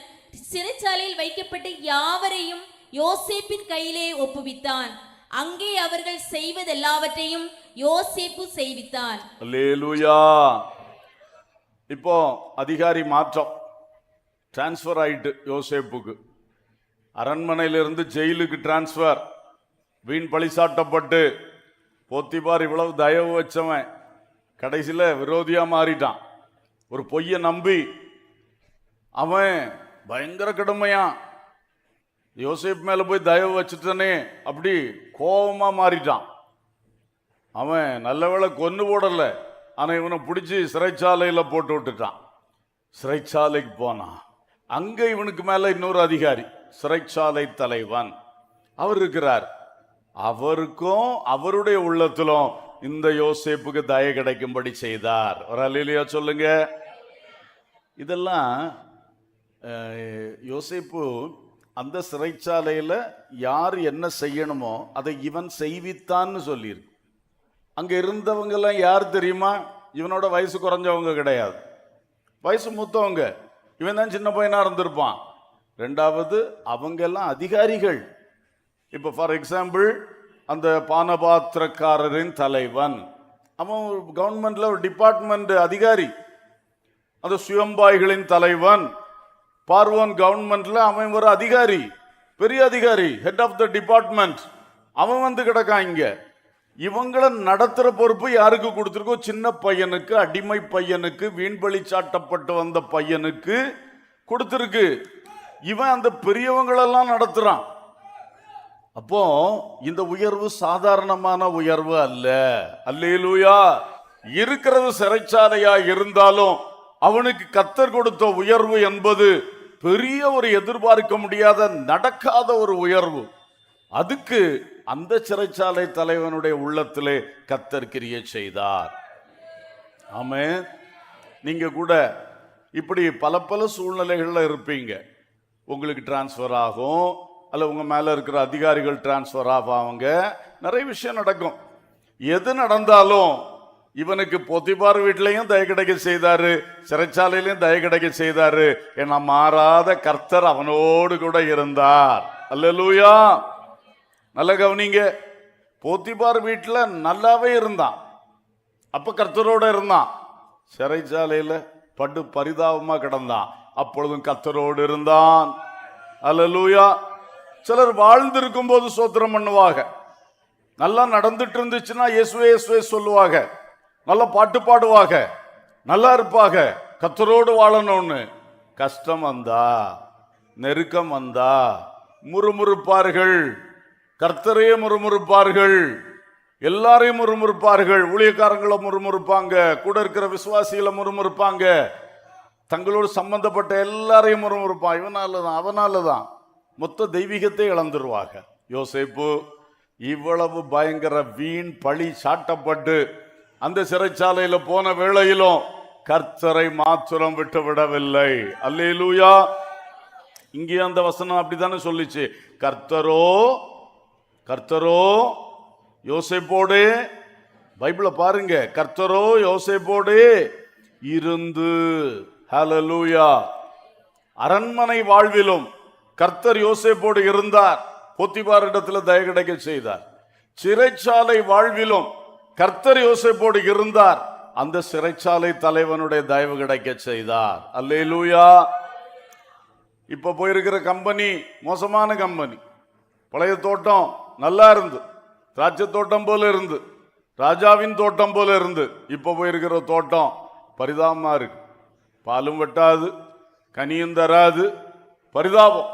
சிறைச்சாலையில் வைக்கப்பட்ட யாவரையும் யோசேப்பின் கையிலே ஒப்புவித்தான். அங்கே அவர்கள் செய்வதெல்லாவற்றையும் யோசேப்பு செய்வித்தான். அல்லேலூயா. இப்போ அதிகாரி மாற்றம், டிரான்ஸ்பர் ஆயிட்டு யோசேப்புக்கு. அரண்மனையிலிருந்து ஜெயிலுக்கு டிரான்ஸ்பர். வீண் பழிசாட்டப்பட்டு போத்திபார் இவ்வளவு தயவு வச்சவன் கடைசியில் விரோதியா மாறிட்டான். ஒரு பொய்யை நம்பி அவன் பயங்கர கடுமையான். யோசேப்பு மேல போய் தயவு வச்சுட்டானே அப்படி கோபமா மாறிட்டான். அவன் நல்ல வேளை கொன்னு போடல, ஆனா இவனை பிடிச்சி சிறைச்சாலையில போட்டு விட்டுட்டான். சிறைச்சாலைக்கு போனான். அங்க இவனுக்கு மேல இன்னொரு அதிகாரி, சிறைச்சாலை தலைவன் அவர் இருக்கிறார். அவருக்கும் அவருடைய உள்ளத்திலும் இந்த யோசேப்புக்கு தயை கிடைக்கும்படி செய்தார். ஒரு அல்லேலூயா சொல்லுங்க. இதெல்லாம் யோசேப்பு அந்த சிறைச்சாலையில யார் என்ன செய்யணுமோ அதை இவன் செய்வித்தான்னு சொல்லியிருக்கு. அங்க இருந்தவங்க எல்லாம் யார் தெரியுமா? இவனோட வயசு குறைஞ்சவங்க கிடையாது, வயசு மூத்தவங்க. இவன் தான் சின்ன பையனா இருந்திருப்பான். ரெண்டாவது அவங்க எல்லாம் அதிகாரிகள். இப்ப ஃபார் எக்ஸாம்பிள் அந்த பானபாத்திரக்காரரின் தலைவன், அவன் கவர்மெண்ட்ல ஒரு டிபார்ட்மெண்ட் அதிகாரி. அந்த சுயம்பாய்களின் தலைவன் பார்வோன் கவர்மெண்ட்ல அவன் ஒரு அதிகாரி, பெரிய அதிகாரி, ஹெட் ஆஃப் த டிபார்ட்மெண்ட். அவன் வந்து கிடக்கான் இங்க. இவங்களை நடத்துற பொறுப்பு யாருக்கு கொடுத்திருக்கோம்? சின்ன பையனுக்கு, அடிமை பையனுக்கு, வீண்பலி சாட்டப்பட்டு வந்த பையனுக்கு கொடுத்திருக்கு. இவன் அந்த பெரியவங்களெல்லாம் நடத்துறான். அப்போ இந்த உயர்வு சாதாரணமான உயர்வு அல்ல. அல்லேலூயா. இருக்கிறது சிறைச்சாலையா இருந்தாலும் அவனுக்கு கர்த்தர் கொடுத்த உயர்வு என்பது பெரிய ஒரு எதிர்பார்க்க முடியாத நடக்காத ஒரு உயர்வு. அதுக்கு அந்த சிறைச்சாலை தலைவனுடைய உள்ளத்திலே கர்த்தர் கிரியை செய்தார். ஆமென். நீங்க கூட இப்படி பல பல சூழ்நிலைகள்ல இருப்பீங்க. உங்களுக்கு டிரான்ஸ்ஃபர் ஆகும், அல்ல உங்க மேல இருக்கிற அதிகாரிகள் டிரான்ஸ்ஃபர் ஆவாங்க, நிறைய விஷயம் நடக்கும். எது நடந்தாலும் இவனுக்கு பொத்திபார் வீட்டிலையும் தயை கிடைக்க செய்தாரு, சிறைச்சாலையிலையும் தயை கிடைக்க செய்தாரு. ஏன்னா மாறாத கர்த்தர் அவனோடு கூட இருந்தார். அல்லேலூயா. நல்ல கவனிங்க. பொத்திபார் வீட்டுல நல்லாவே இருந்தான், அப்ப கர்த்தரோட இருந்தான். சிறைச்சாலையில படு பரிதாபமா கிடந்தான், அப்பொழுதும் கர்த்தரோடு இருந்தான். அல்லேலூயா. சிலர் வாழ்ந்திருக்கும் போது சோத்திரம் பண்ணுவாங்க, நல்லா நடந்துட்டு இருந்துச்சுன்னா இயேசுவே இயேசுவே சொல்லுவாங்க, நல்லா பாட்டு பாடுவாங்க, நல்லா இருப்பாங்க, கர்த்தரோடு வாழணும்னு. கஷ்டம் வந்தா, நெருக்கம் வந்தா முறுமுறுப்பார்கள். கர்த்தரையே முறுமுறுப்பார்கள், எல்லாரையும் முறுமுறுப்பார்கள். ஊழியக்காரங்களை முறுமுறுப்பாங்க, கூட இருக்கிற விசுவாசிகளை முறுமுறுப்பாங்க, தங்களோடு சம்பந்தப்பட்ட எல்லாரையும் முறுமுறுப்பான். இவனாலதான் அவனாலதான் மொத்த தெய்வீகத்தை இழந்துருவாங்க. யோசேப்பு இவ்வளவு பயங்கர வீண் பழி சாட்டப்பட்டு அந்த சிறைச்சாலையில போன வேளையிலும் கர்த்தரை மாத்திரம் விட்டு விடவில்லை. அல்லேலூயா. இங்கே அந்த வசனம் அப்படித்தானே சொல்லிச்சு, கர்த்தரோ கர்த்தரோ யோசேப்போடு. பைபிளை பாருங்க, கர்த்தரோ யோசேப்போடு இருந்து. ஹல்லேலூயா. அரண்மனை வாழ்விலும் கர்த்தர் யோசேப்போடு இருந்தார், பொத்திபார் இடத்துல தயை கிடைக்க செய்தார். சிறைச்சாலை வாழ்விலும் கர்த்தர் யோசேப்போடு இருந்தார், அந்த சிறைச்சாலை தலைவனுடைய தயவு கிடைக்க செய்தார். அல்லேலூயா. இப்ப போயிருக்கிற கம்பெனி மோசமான கம்பெனி. பழைய தோட்டம் நல்லா இருந்து, திராட்சை தோட்டம் போல இருந்து, ராஜாவின் தோட்டம் போல இருந்து, இப்ப போயிருக்கிற தோட்டம் பரிதாபமா இருக்கு. பாலும் வெட்டாது, கனியும் தராது, பரிதாபம்.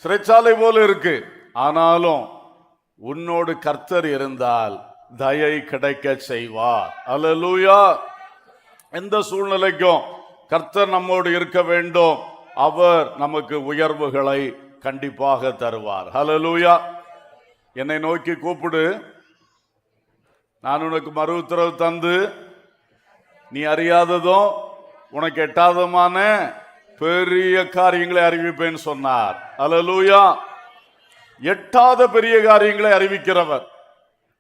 சிறைச்சாலை போல இருக்கு. ஆனாலும் உன்னோடு கர்த்தர் இருந்தால் தயை கிடைக்க செய்வார். அல்லேலூயா. எந்த சூழ்நிலைக்கும் கர்த்தர் நம்மோடு இருக்க வேண்டும், அவர் நமக்கு உயர்வுகளை கண்டிப்பாக தருவார். ஹல்லேலூயா. என்னை நோக்கி கூப்பிடு, நான் உனக்கு மறு உத்தரவு தந்து நீ அறியாததும் உனக்கு எட்டாததுமான பெரிய காரியங்களை அறிவிப்பேன்னு சொன்னார். அல்லேலூயா. எட்டாத பெரிய காரியங்களை அறிவிக்கிறவர்,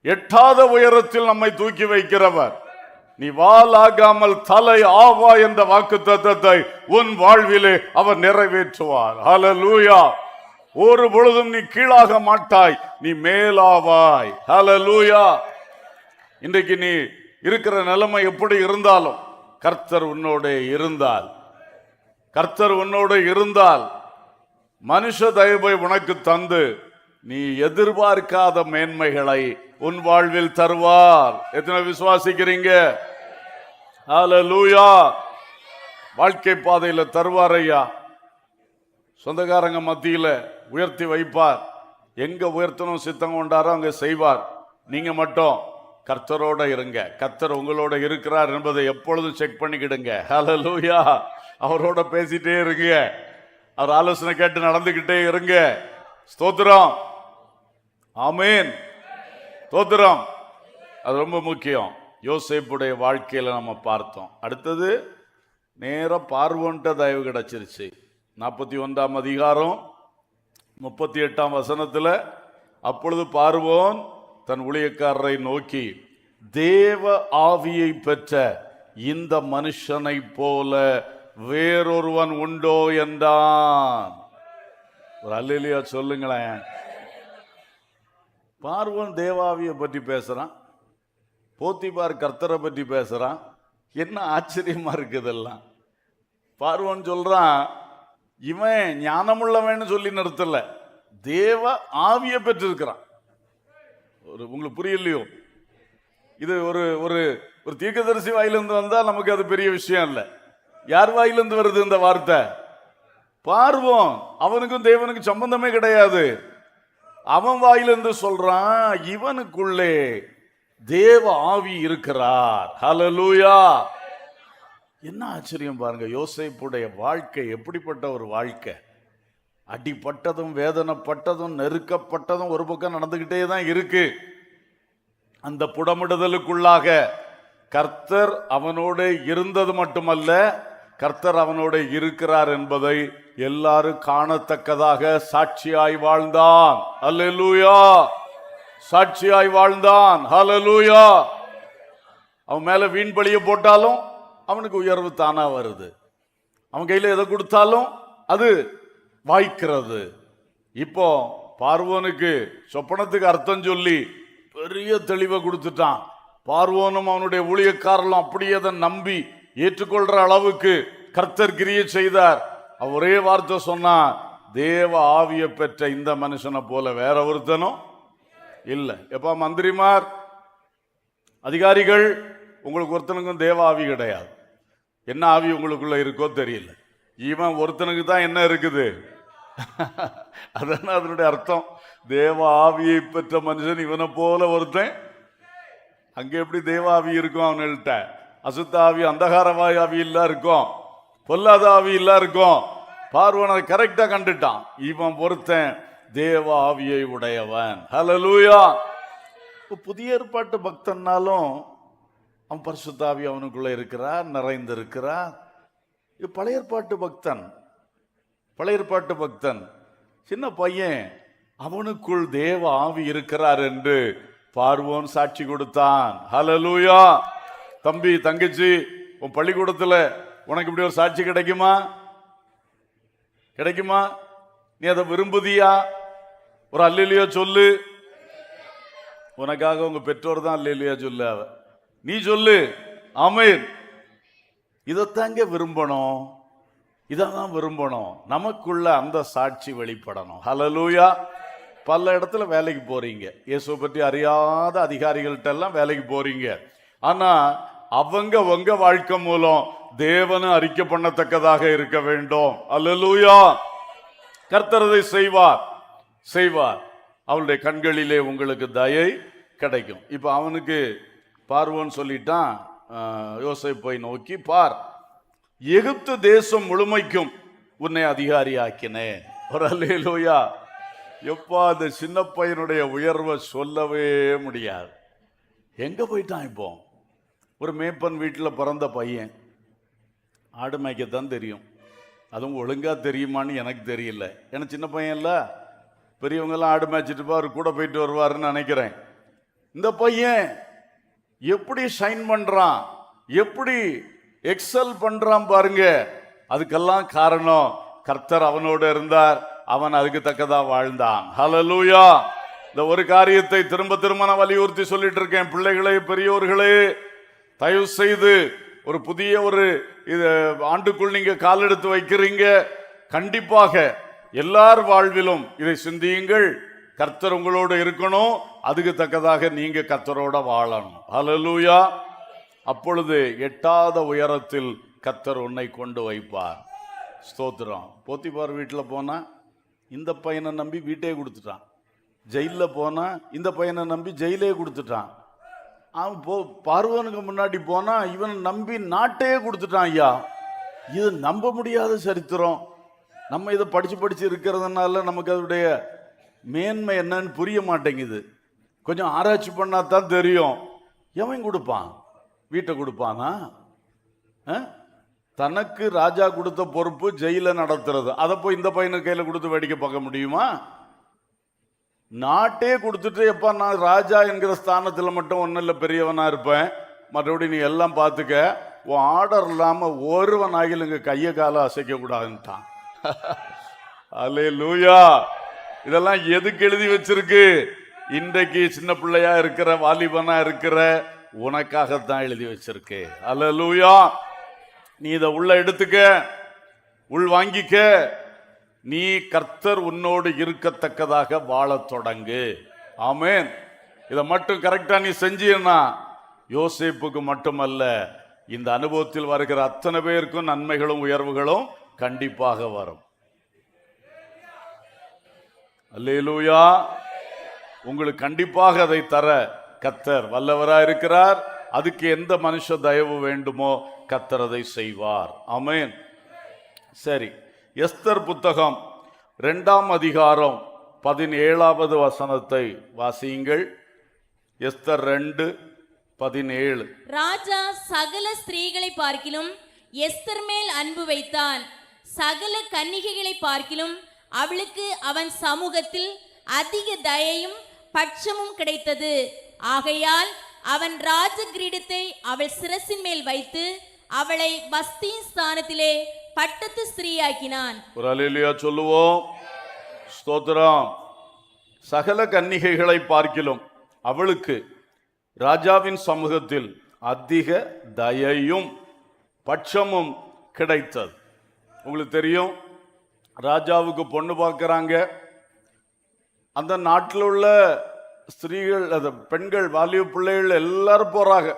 எட்டாத உயரத்தில் நம்மை தூக்கி வைக்கிறவர். நீ வால் ஆகாமல் தலை ஆவா என்ற வாக்குத்தத்தத்தை உன் வாழ்விலே அவர் நிறைவேற்றுவார். ஹல்லேலூயா. ஒரு பொழுதும் நீ கீழாக மாட்டாய், நீ மேலாவாய். ஹல்லேலூயா. இன்றைக்கு நீ இருக்கிற நிலைமை எப்படி இருந்தாலும் கர்த்தர் உன்னோடு இருந்தால், கர்த்தர் உன்னோடு இருந்தால் மனுஷ தயவை உனக்கு தந்து நீ எதிர்பார்க்காத மேன்மைகளை உன் வாழ்வில் தருவார். எத்தனை விசுவாசிக்கிறீங்க? ஹல்லேலூயா. வாழ்க்கை பாதையில தருவார் ஐயா. சொந்தக்காரங்க மத்தியில உயர்த்தி வைப்பார். எங்க உயர்த்தணும் சித்தம் கொண்டாரோ அங்க செய்வார். நீங்க மட்டும் கர்த்தரோட இருங்க. கர்த்தர் உங்களோட இருக்கிறார் என்பதை எப்பொழுதும் செக் பண்ணிக்கிடுங்க. ஹல்லேலூயா. அவரோட பேசிட்டே இருங்க. அவர் ஆலோசனை கேட்டு நடந்துகிட்டே இருங்க. ஸ்தோத்திரம். ஆமீன். ஸ்தோத்திரம். அது ரொம்ப முக்கியம். யோசேப்புடைய வாழ்க்கையில நம்ம பார்த்தோம். அடுத்தது நேர பார்வோன்ட்ட தயவு கிடைச்சிருச்சு. 41ஆம் அதிகாரம் 38ஆம் வசனத்துல, அப்பொழுது பார்வோன் தன் ஊழியக்காரரை நோக்கி, தேவ ஆவியை பெற்ற இந்த மனுஷனை போல வேறொருவன் உண்டோ என்றான். ஒரு அல்லேலூயா சொல்லுங்களேன். பார்வோன் தேவாவியை பற்றி பேசுறான், போத்திபார் கர்த்தரை பற்றி பேசுறான். என்ன ஆச்சரியமா இருக்குதெல்லாம். பார்வோன் சொல்றான், இவன் ஞானமுள்ளவன்னு சொல்லி நிறுத்தல, தேவ ஆவியை பெற்றிருக்கிறான். உங்களுக்கு புரியலையோ? இது ஒரு ஒரு ஒரு தீர்க்கதரிசி வாயிலிருந்து வந்தா நமக்கு அது பெரிய விஷயம் இல்லை. யார் வாயிலிருந்து வருது இந்த வார்த்தை? பார்வோன். அவனுக்கும் தேவனுக்கும் சம்பந்தமே கிடையாது. அவன் வாயிலிருந்து சொல்றான், இவனுக்குள்ளே தேவ ஆவி இருக்கிறார். ஹல்லேலூயா. என்ன ஆச்சரியம் பாருங்க. யோசேப்புடைய வாழ்க்கை எப்படிப்பட்ட ஒரு வாழ்க்கை. அடிப்பட்டதும் வேதனைப்பட்டதும் நெருக்கப்பட்டதும் ஒரு பக்கம் நடந்துகிட்டே தான் இருக்கு. அந்த புடமிடுதலுக்குள்ளாக கர்த்தர் அவனோடு இருந்தது மட்டுமல்ல, கர்த்தர் அவனோடு இருக்கிறார் என்பதை எல்லாரும் காணத்தக்கதாக சாட்சியாய் வாழ்ந்தான். அல்லேலூயா. சாட்சியாய் வாழ்ந்தான். ஹல்லேலூயா. அவன் மேல வீண் பழிய போட்டாலும் அவனுக்கு உயர்வு தானா வருது. அவன் கையில எதை கொடுத்தாலும் அது வாய்க்கிறது. இப்போ பார்வோனுக்கு சொப்பனத்துக்கு அர்த்தம் சொல்லி பெரிய தெளிவை கொடுத்துட்டான். பார்வோனும் அவனுடைய ஊழியக்காரர்களும் அப்படியே அதை நம்பி ஏற்றுக்கொள்ற அளவுக்கு கர்த்தர் கிரியை செய்தார். ஒரே வார்த்தை சொன்னா, தேவ ஆவியை பெற்ற இந்த மனுஷனை போல வேற ஒருத்தனும் இல்லை. எப்ப மந்திரிமார் அதிகாரிகள், உங்களுக்கு ஒருத்தனுக்கும் தேவ ஆவி கிடையாது. என்ன ஆவி உங்களுக்குள்ள இருக்கோ தெரியல. இவன் ஒருத்தனுக்கு தான் என்ன இருக்குது. அதான் அதனுடைய அர்த்தம். தேவ ஆவியை பெற்ற மனுஷன் இவனை போல ஒருத்தன். அங்க எப்படி தேவ ஆவி இருக்கும் அவன்கிட்ட? அசுத்த ஆவி, அந்தகாரவாய் ஆவி இல்ல இருக்கும், பொல்லாத ஆவி இல்ல இருக்கும். பார்வன் அதை கரெக்டா கண்டுட்டான். இவன் ஒருத்தன் தேவ ஆவியை உடையவன். ஹல்லேலூயா. புதிய ஏற்பாட்டு பக்தன்னாலும் அவன் பரிசுத்த ஆவி அவனுக்குள்ள இருக்கிறார், நிறைந்திருக்கிறார். இது பழைய ஏற்பாட்டு பக்தன். பழைய ஏற்பாட்டு பக்தன் சின்ன பையன், அவனுக்குள் தேவ ஆவி இருக்கிறார் என்று பார்வோன் சாட்சி கொடுத்தான். ஹல்லேலூயா. தம்பி, தங்கச்சி, உன் பள்ளிக்கூடத்துல உனக்கு இப்படி ஒரு சாட்சி கிடைக்குமா? கிடைக்குமா? நீ அதை விரும்புதியா? ஒரு அல்லேலூயா சொல்லு. உனக்காக உங்க பெற்றோர் தான் அல்லேலூயா சொல்லு. நீ சொல்லு. ஆமென். இதைத்தாங்க விரும்பணும். இதான் விரும்பணும். நமக்குள்ள அந்த சாட்சி வெளிப்படணும். ஹல்லேலூயா. பல இடத்துல வேலைக்கு போறீங்க, இயேசுவை பற்றி அறியாத அதிகாரிகள்ட்ட எல்லாம் வேலைக்கு போறீங்க. ஆனா அவங்க உங்க வாழ்க்கை மூலம் தேவனை அறிக்கை பண்ணத்தக்கதாக இருக்க வேண்டும். அல்லேலூயா. கர்த்தர் அதை செய்வார். செய்வார். அவளுடைய கண்களிலே உங்களுக்கு தயை கிடைக்கும். இப்ப அவனுக்கு பார்வோன் சொல்லிட்டான், யோசேப்பை நோக்கி, பார், எகிப்து தேசம் முழுமைக்கும் உன்னை அதிகாரி ஆக்கினேன். ஒரு அல்லேலூயா. எப்பா, அந்த சின்ன பையனுடைய உயர்வை சொல்லவே முடியாது. எங்க போயிட்டான்? இப்போ ஒரு மேப்பன் வீட்டில் பிறந்த பையன். ஆடு மேய்க்கத்தான் தெரியும். அதுவும் ஒழுங்கா தெரியுமான்னு எனக்கு தெரியல. ஏன்னா சின்ன பையன் இல்ல, பெரியவங்கெல்லாம் ஆடு மேய்ச்சிட்டு அவர் கூட போயிட்டு வருவாருன்னு நினைக்கிறேன். இந்த பையன் எப்படி ஷைன் பண்றான், எப்படி எக்ஸல் பண்றான் பாருங்க. அதுக்கெல்லாம் காரணம் கர்த்தர் அவனோடு இருந்தார். அவன் அதுக்கு தக்கதா வாழ்ந்தான். ஹல்லேலூயா. இந்த ஒரு காரியத்தை திரும்ப திரும்ப நான் வலியுறுத்தி சொல்லிட்டு இருக்கேன். பிள்ளைகளே, பெரியோர்களே, தயவு செய்து ஒரு புதிய ஒரு ஆண்டுக்குள் நீங்க கால் எடுத்து வைக்கிறீங்க, கண்டிப்பாக எல்லார் வாழ்விலும் இதை சிந்தியுங்கள். கர்த்தர் உங்களோடு இருக்கணும், அதுக்கு தக்கதாக நீங்க கர்த்தரோட வாழணும். ஹல்லேலூயா. அப்பொழுது எட்டாத உயரத்தில் கர்த்தர் உன்னை கொண்டு வைப்பார். ஸ்தோத்திரம். போத்திபார் வீட்டில் போனா இந்த பையனை நம்பி வீட்டே கொடுத்துட்டான். ஜெயிலில் போனா இந்த பையனை நம்பி ஜெயிலே கொடுத்துட்டான். அவன் பார்வோனுக்கு முன்னாடி போனா இவன் நம்பி நாட்டையே கொடுத்துட்டான். ஐயா, இது நம்ப முடியாத சரித்திரம். நம்ம இதை படிச்சு இருக்கிறதுனால நமக்கு அதோடைய மேன்மை என்னன்னு புரிய மாட்டேங்குது. கொஞ்சம் ஆராய்ச்சி பண்ணா தான் தெரியும். எவன் கொடுப்பான்? வீட்டை கொடுப்பானா? தனக்கு ராஜா கொடுத்த பொறுப்பு ஜெயில நடத்துறது. அதை போய் இந்த பையனுக்கு கையில கொடுத்து வேடிக்கை பார்க்க முடியுமா? நாட்டே கொடுத்துட்டு, எப்பா நான் ராஜா என்கிற ஸ்தானத்தில் மட்டும் ஒன்றும் இல்லை, பெரியவனா இருப்பேன், மற்றபடி நீ எல்லாம் பார்த்துக்க, உன் ஆர்டர் இல்லாம ஒருவன் ஆகில் இங்க கையை காலை அசைக்க கூடாதுன்ட்டான். அல்லேலூயா. இதெல்லாம் எதுக்கு எழுதி வச்சிருக்கு? இன்றைக்கு சின்ன பிள்ளையா இருக்கிற, வாலிபனா இருக்கிற உனக்காகத்தான் எழுதி வச்சிருக்கு. அல்லேலூயா. நீ இதை உள்ள எடுத்துக்க, உள் வாங்கிக்க. நீ கர்த்தர் உன்னோடு இருக்கத்தக்கதாக வாழத் தொடங்கு. ஆமென். இதை மட்டும் கரெக்டா நீ செஞ்சீன்னா யோசேப்புக்கு மட்டுமல்ல, இந்த அனுபவத்தில் வருகிற அத்தனை பேருக்கும் நன்மைகளும் உயர்வுகளும் கண்டிப்பாக வரும். அல்லேலூயா. உங்களுக்கு கண்டிப்பாக அதை தர கர்த்தர் வல்லவராய் இருக்கிறார். அதுக்கு எந்த மனுஷ தயவு வேண்டுமோ கர்த்தர் அதை செய்வார். ஆமென். சரி, எஸ்தர் புத்தகம் 2ஆம் அதிகாரம் 17வது வசனத்தை வாசியுங்கள். எஸ்தர் 2:17. ராஜா சகல ஸ்திரீகளை பார்க்கிலும் எஸ்தர் மேல் அன்பு வைத்தான். சகல கன்னிகைகளை பார்க்கிலும் அவளுக்கு அவன் சமூகத்தில் அதிக தயையும் பட்சமும் கிடைத்தது. ஆகையால் அவன் ராஜ கிரீடத்தை அவள் சிரசின் மேல் வைத்து அவளை வஸ்தியின் ஸ்தானத்திலே பட்டத்து ஸ்திரீயாக்கினான். ஒரு அல்லேலூயா சொல்லுவோம். ஸ்தோத்திரம். சகல கன்னிகைகளை பார்க்கிலும் அவளுக்கு ராஜாவின் சமூகத்தில் அதிக தயையும் பட்சமும் கிடைத்தது. உங்களுக்கு தெரியும், ராஜாவுக்கு பொண்ணு பார்க்கறாங்க. அந்த நாட்டில் உள்ள ஸ்திரீகள், அந்த பெண்கள், வாலிப பிள்ளைகள் எல்லாரும் போறாங்க.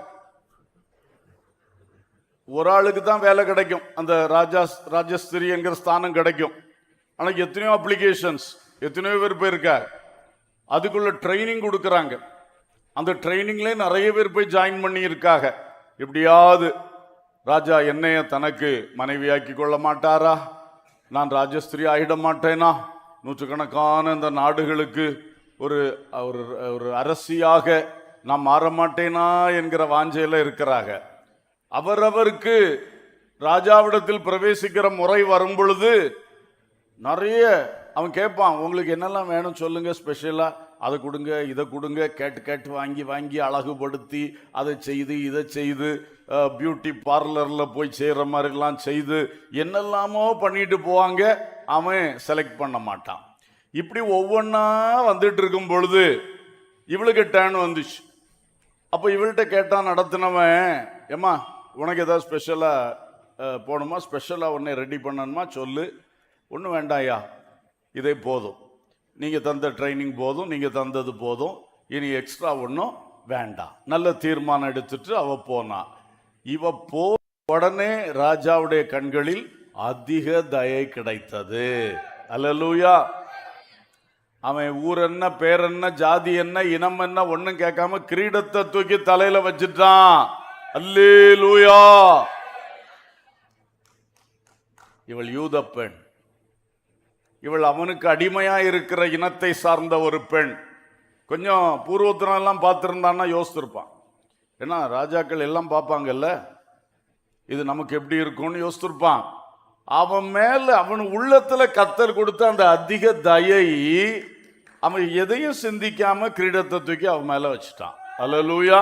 ஒரு ஆளுக்கு தான் வேலை கிடைக்கும், அந்த ராஜஸ்திரி என்கிற ஸ்தானம் கிடைக்கும். ஆனால் எத்தனையோ அப்ளிகேஷன்ஸ், எத்தனையோ பேர் போயிருக்க. அதுக்குள்ள ட்ரைனிங் கொடுக்குறாங்க. அந்த ட்ரைனிங்ல நிறைய பேர் போய் ஜாயின் பண்ணி இருக்காங்க. எப்படியாவது ராஜா என்னைய தனக்கு மனைவியாக்கி கொள்ள மாட்டாரா, நான் ராஜஸ்திரி ஆகிட மாட்டேனா, நூற்றுக்கணக்கான இந்த நாடுகளுக்கு ஒரு ஒரு அரசியாக நான் மாற மாட்டேனா என்கிற வாஞ்சையில இருக்கிறாங்க. அவரவருக்கு ராஜாவிடத்தில் பிரவேசிக்கிற முறை வரும் பொழுது நிறைய அவன் கேட்பான், உங்களுக்கு என்னெல்லாம் வேணும் சொல்லுங்க, ஸ்பெஷலா அதை கொடுங்க, இதை கொடுங்க, கேட்டு கேட்டு வாங்கி வாங்கி அழகுபடுத்தி அதை செய்து இதை செய்து பியூட்டி பார்லரில் போய் செய்கிற மாதிரிலாம் செய்து என்னெல்லாமோ பண்ணிட்டு போவாங்க. அவன் செலக்ட் பண்ண மாட்டான். இப்படி ஒவ்வொன்றா வந்துட்டு இருக்கும் பொழுது இவளுக்கு டேர்ன் வந்துச்சு. அப்போ இவள்கிட்ட கேட்டான் நடத்தினவன், ஏம்மா உனக்கு ஏதாவது ஸ்பெஷலாக போகணுமா, ஸ்பெஷலாக உன்னை ரெடி பண்ணணுமா சொல்லு. ஒன்றும் வேண்டாயா, இதே போதும், நீங்கள் தந்த ட்ரைனிங் போதும், நீங்கள் தந்தது போதும், இனி எக்ஸ்ட்ரா ஒன்றும் வேண்டாம். நல்ல தீர்மானம் எடுத்துட்டு அவ போனா. இவ போ உடனே ராஜாவுடைய கண்களில் அதிக தயை கிடைத்தது. அல்லேலூயா. அவன் ஊர் என்ன, பேர் என்ன, ஜாதி என்ன, இனம் என்ன ஒன்னும் கேட்காம கிரீடத்தை தூக்கி தலையில வச்சுட்டான். அல்லேலூயா. இவள் யூத பெண். இவள் அவனுக்கு அடிமையா இருக்கிற இனத்தை சார்ந்த ஒரு பெண். கொஞ்சம் பூர்வத்தினெல்லாம் பார்த்துருந்தான்னா யோசித்திருப்பான். ஏன்னா ராஜாக்கள் எல்லாம் பார்ப்பாங்கல்ல, இது நமக்கு எப்படி இருக்கும்னு யோசித்திருப்பான். அவன் மேல அவன் உள்ளத்துல கர்த்தர் கொடுத்த அந்த அதிக தயை, அவன் எதையும் சிந்திக்காம கிரீடத்தை தூக்கி அவன் மேல வச்சுட்டான். அல்லேலூயா,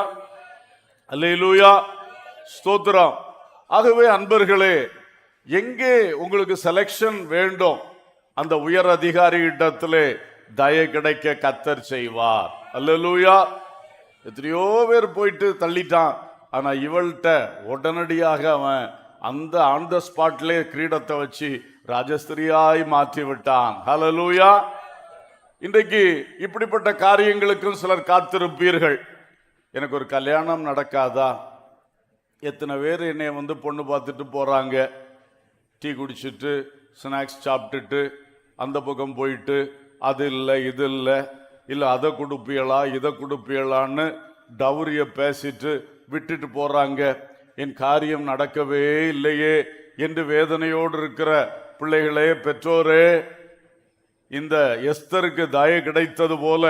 அல்லேலூயா, ஸ்தோத்திரம். ஆகவே அன்பர்களே, எங்கே உங்களுக்கு செலக்ஷன் வேண்டும், அந்த உயர் அதிகாரி இடத்திலே தயை கிடைக்க கர்த்தர் செய்வார். அல்லேலூயா. எத்தனையோ பேர் போயிட்டு தள்ளிட்டான். ஆனா இவள்கிட்ட உடனடியாக அவன் அந்த ஆன் த ஸ்பாட்லே கிரீடத்தை வச்சு ராஜஸ்திரியாய் மாற்றி விட்டான். ஹல்லேலூயா. இன்றைக்கு இப்படிப்பட்ட காரியங்களுக்கும் சிலர் காத்திருப்பீர்கள். எனக்கு ஒரு கல்யாணம் நடக்காதா, எத்தனை பேர் என்னை வந்து பொண்ணு பார்த்துட்டு போகிறாங்க, டீ குடிச்சிட்டு ஸ்நாக்ஸ் சாப்பிட்டுட்டு அந்த பக்கம் போயிட்டு அது இல்லை இது இல்லை அதை கொடுப்பியலா இதை கொடுப்பியலான்னு டவுரியை பேசிட்டு விட்டுட்டு போகிறாங்க. என் காரியம் நடக்கவே இல்லையே என்று வேதனையோடு இருக்கிற பிள்ளைகளே, பெற்றோரே, இந்த எஸ்தருக்கு தயை கிடைத்தது போல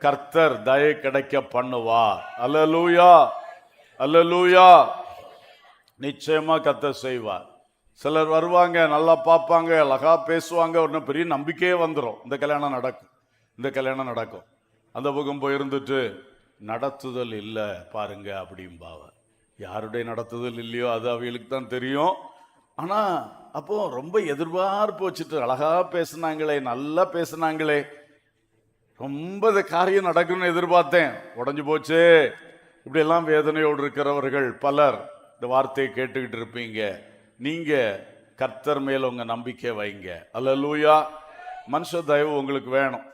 கர்த்தர் தயை கிடைக்க பண்ணுவார். அல்லேலூயா, அல்லேலூயா. நிச்சயமா கர்த்தர் செய்வார். சிலர் வருவாங்க, நல்லா பார்ப்பாங்க, அழகா பேசுவாங்க, ஒரு பெரிய நம்பிக்கையே வந்துடும், இந்த கல்யாணம் நடக்கும், இந்த கல்யாணம் நடக்கும். அந்த பக்கம் போயிருந்துட்டு நடத்துதல் இல்லை பாருங்க அப்படிம்பாவ. யாருடைய நடத்துதல் இல்லையோ அது அவங்களுக்கு தான் தெரியும். ஆனா அப்போ ரொம்ப எதிர்பார்ப்பு வச்சுட்டு அழகா பேசுனாங்களே, நல்லா பேசுனாங்களே, ரொம்ப இந்த காரியம் நடக்கும்னு எதிர்பார்த்தேன், உடஞ்சு போச்சு. இப்படி எல்லாம் வேதனையோடு இருக்கிறவர்கள் பலர் இந்த வார்த்தையை கேட்டுக்கிட்டு இருப்பீங்க. நீங்க கர்த்தர் மேல உங்க நம்பிக்கை வைங்க. அல்லேலூயா. மனுஷ தயவு உங்களுக்கு வேணும்.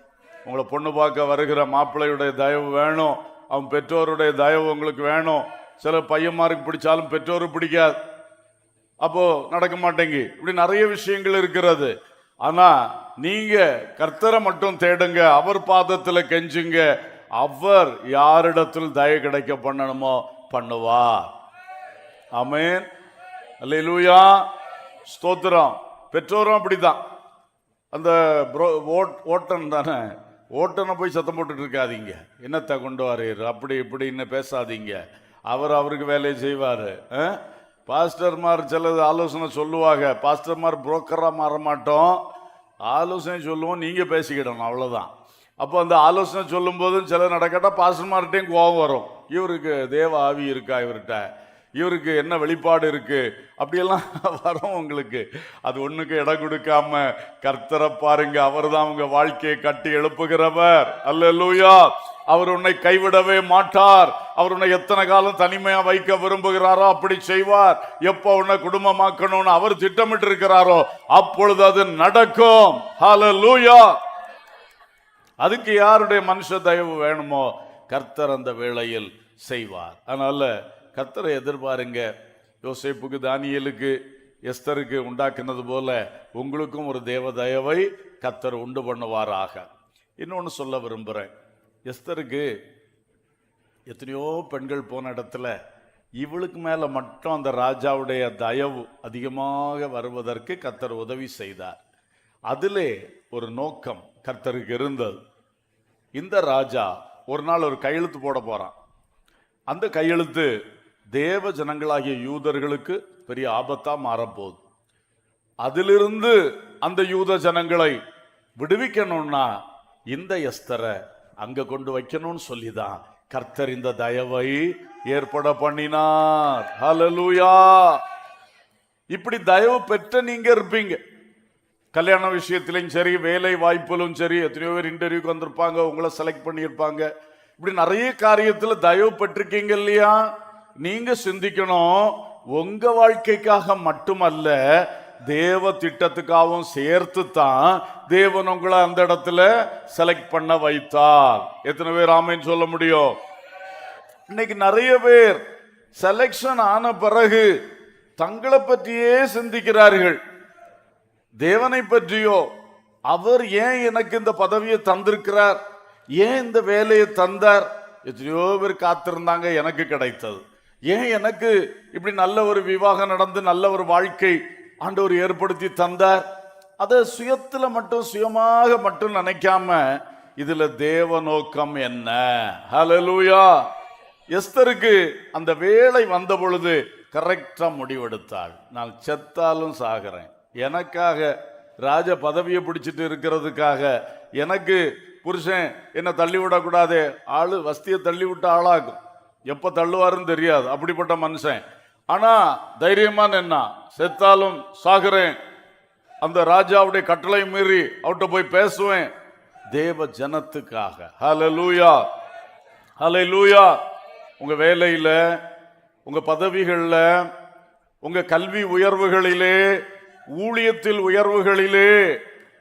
உங்களை பொண்ணு பார்க்க வருகிற மாப்பிள்ளையுடைய தயவு வேணும். அவன் பெற்றோருடைய தயவு உங்களுக்கு வேணும். சில பையன்மாருக்கு பிடிச்சாலும் பெற்றோருக்கு பிடிக்காது, அப்போ நடக்க மாட்டேங்க. இப்படி நிறைய விஷயங்கள் இருக்கிறது. ஆனா நீங்க கர்த்தரை மட்டும் தேடுங்க, அவர் பாதத்துல கெஞ்சுங்க. அவர் யாரிடத்தில் தயை கிடைக்க பண்ணணுமோ பண்ணுவார். ஆமென், அல்லேலூயா, ஸ்தோத்திரம். பெற்றோரும் அப்படிதான். அந்த ஓட்டன் தானே, ஓட்டனை போய் சத்தம் போட்டுட்டு இருக்காதீங்க, என்னத்தை கொண்டு வாரீர் அப்படி இப்படின்னு பேசாதீங்க. அவர் அவருக்கு வேலையை செய்வார். பாஸ்டர்மார் சிலது ஆலோசனை சொல்லுவாங்க. பாஸ்டர்மார் புரோக்கராக மாற மாட்டோம், ஆலோசனை சொல்லுவோம், நீங்கள் பேசிக்கிடணும், அவ்வளோதான். அப்போ அந்த ஆலோசனை சொல்லும் போதும் சில நடக்கட்டா பாஸ்டர்மார்கிட்டையும் கோபம் வரும். இவருக்கு தேவ ஆவி இருக்கா, இவர்கிட்ட இவருக்கு என்ன வெளிப்பாடு இருக்கு, அப்படியெல்லாம் வரும் உங்களுக்கு. அது ஒண்ணுக்கு இடம் கொடுக்காம கர்த்தரை பாருங்க. அவர் தான் உங்க வாழ்க்கையை கட்டி எழுப்புகிறவர். அல்லேலூயா. அவர் உன்னை கைவிடவே மாட்டார். அவர் உன்னை எத்தனை காலம் தனிமையா வைக்க விரும்புகிறாரோ அப்படி செய்வார். எப்போ உன்னை குடும்பமாக்கணும்னு அவர் திட்டமிட்டு இருக்கிறாரோ அப்பொழுது அது நடக்கும். ஹல்லேலூயா. அதுக்கு யாருடைய மனுஷ தயவு வேணுமோ கர்த்தர் அந்த வேளையில் செய்வார். அதனால கர்த்தரை எதிர்பாருங்க. யோசேப்புக்கு தானியேலுக்கு எஸ்தருக்கு உண்டாக்குனது போல உங்களுக்கும் ஒரு தேவ தயவை கர்த்தர் உண்டு பண்ணுவாராக. இன்னொன்று சொல்ல விரும்புகிறேன். எஸ்தருக்கு எத்தனையோ பெண்கள் போன இடத்துல இவளுக்கு மேலே மட்டும் அந்த ராஜாவுடைய தயவு அதிகமாக வருவதற்கு கர்த்தர் உதவி செய்தார். அதிலே ஒரு நோக்கம் கர்த்தருக்கு இருந்தது. இந்த ராஜா ஒரு நாள் ஒரு கையெழுத்து போட போறான். அந்த கையெழுத்து தேவ ஜனங்களாகிய யூதர்களுக்கு பெரிய ஆபத்தா மாறப்போகுது. அதிலிருந்து அந்த யூத ஜனங்களை விடுவிக்கணும்னா இந்த எஸ்தரை அங்க கொண்டு வைக்கணும்னு சொல்லிதான் கர்த்தர் இந்த தயவை ஏற்பட பண்ணினார். ஹல்லேலூயா. இப்படி தயவு பெற்ற நீங்க இருப்பீங்க. கல்யாண விஷயத்திலும் சரி, வேலை வாய்ப்பிலும் சரி, எத்தனையோ பேர் இன்டர்வியூக்கு வந்திருப்பாங்க, உங்களை செலக்ட் பண்ணியிருப்பாங்க. இப்படி நிறைய காரியத்தில் தயவு பெற்றிருக்கீங்க இல்லையா? நீங்க சிந்திக்கணும், உங்க வாழ்க்கைக்காக மட்டுமல்ல தேவ திட்டத்துக்காகவும் சேர்த்து தான் தேவன் உங்களை அந்த இடத்துல செலக்ட் பண்ண வைத்தார். எத்தனை பேர் ஆமென் சொல்ல முடியும்? இன்னைக்கு நிறைய பேர் செலக்ஷன் ஆன பிறகு தங்களை பற்றியே சிந்திக்கிறார்கள், தேவனை பற்றியோ. அவர் ஏன் எனக்கு இந்த பதவியை தந்திருக்கிறார், ஏன் இந்த வேலையை தந்தார்? எத்தனையோ பேர் காத்திருந்தாங்க, எனக்கு கிடைத்தது. ஏன் எனக்கு இப்படி நல்ல ஒரு விவாகம் நடந்து நல்ல ஒரு வாழ்க்கை ஆண்டவர் ஏற்படுத்தி தந்தார்? அதை சுயத்துல மட்டும் சுயமாக மட்டும் நினைக்காம இதுல தேவ நோக்கம் என்ன? ஹல்லேலூயா. எஸ்தருக்கு அந்த வேலை வந்த பொழுது கரெக்டா முடிவெடுத்தாள். நான் செத்தாலும் சாகிறேன், எனக்காக ராஜ பதவியை பிடிச்சிட்டு இருக்கிறதுக்காக எனக்கு புருஷன் என்ன தள்ளி விடக்கூடாது. ஆளு வஸ்தியை தள்ளி விட்ட ஆளாகும், எப்ப தள்ளுவாருன்னு தெரியாது, அப்படிப்பட்ட மனுஷன். ஆனா தைரியமா நின்னா, செத்தாலும் சாகிறேன், அந்த ராஜாவுடைய கட்டளை மீறி அவர்கிட்ட போய் பேசுவேன் தேவ ஜனத்துக்காக. ஹல்லேலூயா, ஹல்லேலூயா. உங்க வேலையில, உங்க பதவிகள்ல, உங்க கல்வி உயர்வுகளிலே, ஊழியத்தில் உயர்வுகளிலே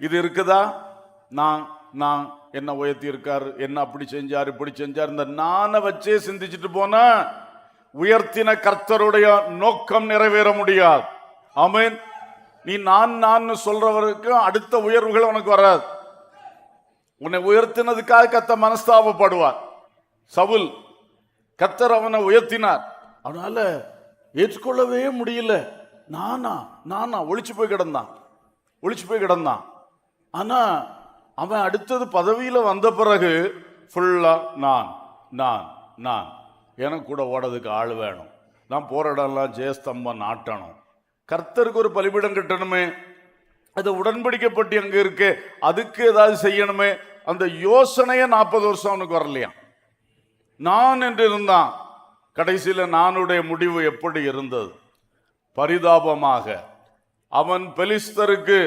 இது இருக்குதா? நான் என்ன உயர்த்தி இருக்காரு, என்ன அப்படி செஞ்சார் இப்படி செஞ்சார், இந்த நானை வச்சே சிந்திச்சுட்டு போனா உயர்த்தின கர்த்தருடைய நோக்கம் நிறைவேற முடியாது. ஆமென். நீ நான் சொல்றவருக்கு அடுத்த உயர்வுகள் உனக்கு வராது. உன்னை உயர்த்தினதுக்காக கர்த்தர் மனஸ்தாபப்படுவார். சவுல் கர்த்தர் அவனை உயர்த்தினார், அதனால ஏற்றுக்கொள்ளவே முடியல. நானா ஒளிச்சு போய் கிடந்தான். ஆனா அவன் அடுத்தது பதவியில வந்த பிறகு ஃபுல்லா நான் எனக்கு கூட ஓடதுக்கு ஆள் வேணும், நான் போற இடம்லாம் ஜெயஸ்தம்பம் நாட்டணும், கர்த்தருக்கு ஒரு பலிபீடம் கட்டணுமே, அது உடன்படிக்கப்பட்டு அங்க இருக்கு, அதுக்கு ஏதாவது செய்யணுமே. அந்த யோசனைய 40 வருஷம் அவனுக்கு வரலையா. நான் என்று இருந்தான். கடைசியில நானுடைய முடிவு எப்படி இருந்தது? பரிதாபமாக அவன் பெலிஸ்தருக்கு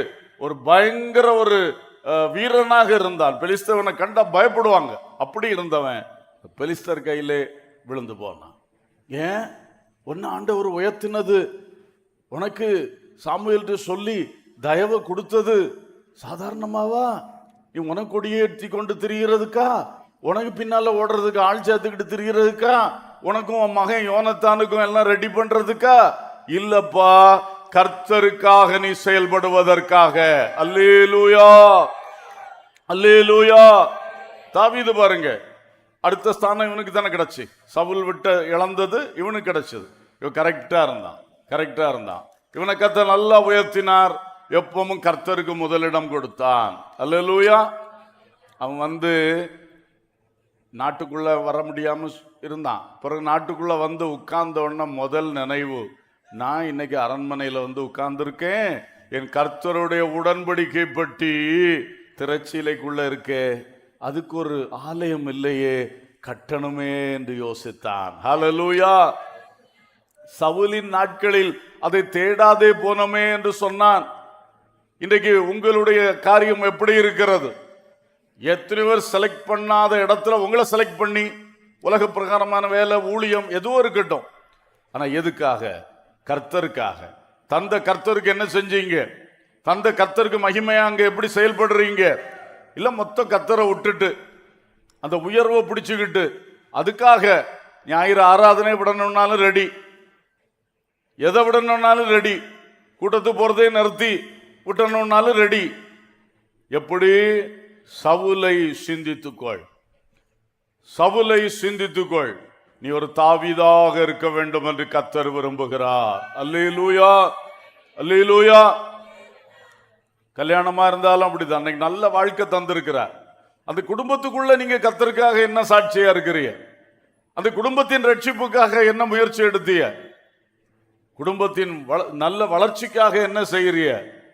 ஒரு பயங்கர ஒரு வீரனாக இருந்தான். பெலிஸ்தவனை கண்டா பயப்படுவாங்க. அப்படி இருந்தவன் பெலிஸ்தர் கையிலே விழுந்து போனான். ஏன்? ஒன்னு ஆண்டவர் உயர்த்தினது, உனக்கு சாமுவேல்கிட்ட சொல்லி தயவை கொடுத்தது சாதாரணமாவா? நீ உனக்கு கொடியேற்றி கொண்டு திரிகிறதுக்கா? உனக்கு பின்னால ஓடுறதுக்கு ஆள் சேர்த்துக்கிட்டு திரிகிறதுக்கா? உனக்கும் உன் மகன் யோனத்தானுக்கும் எல்லாம் ரெடி பண்றதுக்கா? இல்லப்பா, கர்த்தருக்காக நீ செயல்படுவதற்காக. அல்லேலூயா, அல்லேலூயா. தாவீது பாருங்க, அடுத்த ஸ்தானம் இவனுக்கு தானே கிடைச்சு. சவுல் விட்டு இழந்தது இவனுக்கு கிடைச்சது. இவன் கரெக்டா இருந்தான். இவனை கர்த்தர் நல்லா உயர்த்தினார். எப்பவும் கர்த்தருக்கு முதலிடம் கொடுத்தான். அல்லேலூயா. அவன் நாட்டுக்குள்ள வர முடியாம இருந்தான். பிறகு நாட்டுக்குள்ள உட்கார்ந்த உடனே முதல் நினைவு, நான் இன்னைக்கு அரண்மனையில உட்கார்ந்துருக்கேன், என் கர்த்தருடைய உடன்படிக்கை பற்றி திரைச்சீலைக்குள்ள இருக்கே, அதுக்கு ஒரு ஆலயம் இல்லையே, கட்டணுமே என்று யோசித்தான். ஹல்லேலூயா. சவுலின் நாட்களில் அதை தேடாதே போனோமே என்று சொன்னான். இன்றைக்கு உங்களுடைய காரியம் எப்படி இருக்கிறது? எத்தனை பேர் செலக்ட் பண்ணாத இடத்துல உங்களை செலக்ட் பண்ணி உலக பிரகாரமான வேலை, ஊழியம் எதுவும் இருக்கட்டும், ஆனா எதுக்காக? கர்த்தருக்காக. தந்த கர்த்தருக்கு என்ன செஞ்சீங்க? தந்த கர்த்தருக்கு மகிமையா அங்க எப்படி செயல்படுறீங்க? இல்ல மொத்த கர்த்தரை விட்டுட்டு அந்த உயர்வை பிடிச்சுக்கிட்டு அதுக்காக ஞாயிறு ஆராதனை விடணும்னாலும் ரெடி, எதை விடணும்னாலும் ரெடி, கூட்டத்துக்கு போறதே நிறுத்தி விட்டணும்னாலும் ரெடி. எப்படி? சவுலை சிந்தித்துக்கொள். நீ ஒரு தாவீதாக இருக்க வேண்டும் என்று கர்த்தர் விரும்புகிறார். அல்லேலூயா, அல்லேலூயா. கல்யாணமா இருந்தாலும் அப்படிதான். அன்னைக்கு நல்ல வாழ்க்கை தந்திருக்கிறார். அந்த குடும்பத்துக்குள்ள நீங்க கர்த்தருக்காக என்ன சாட்சியா இருக்கிறீங்க? அந்த குடும்பத்தின் ரட்சிப்புக்காக என்ன முயற்சி எடுத்தீங்க? குடும்பத்தின் நல்ல வளர்ச்சிக்காக என்ன செய்யறிய?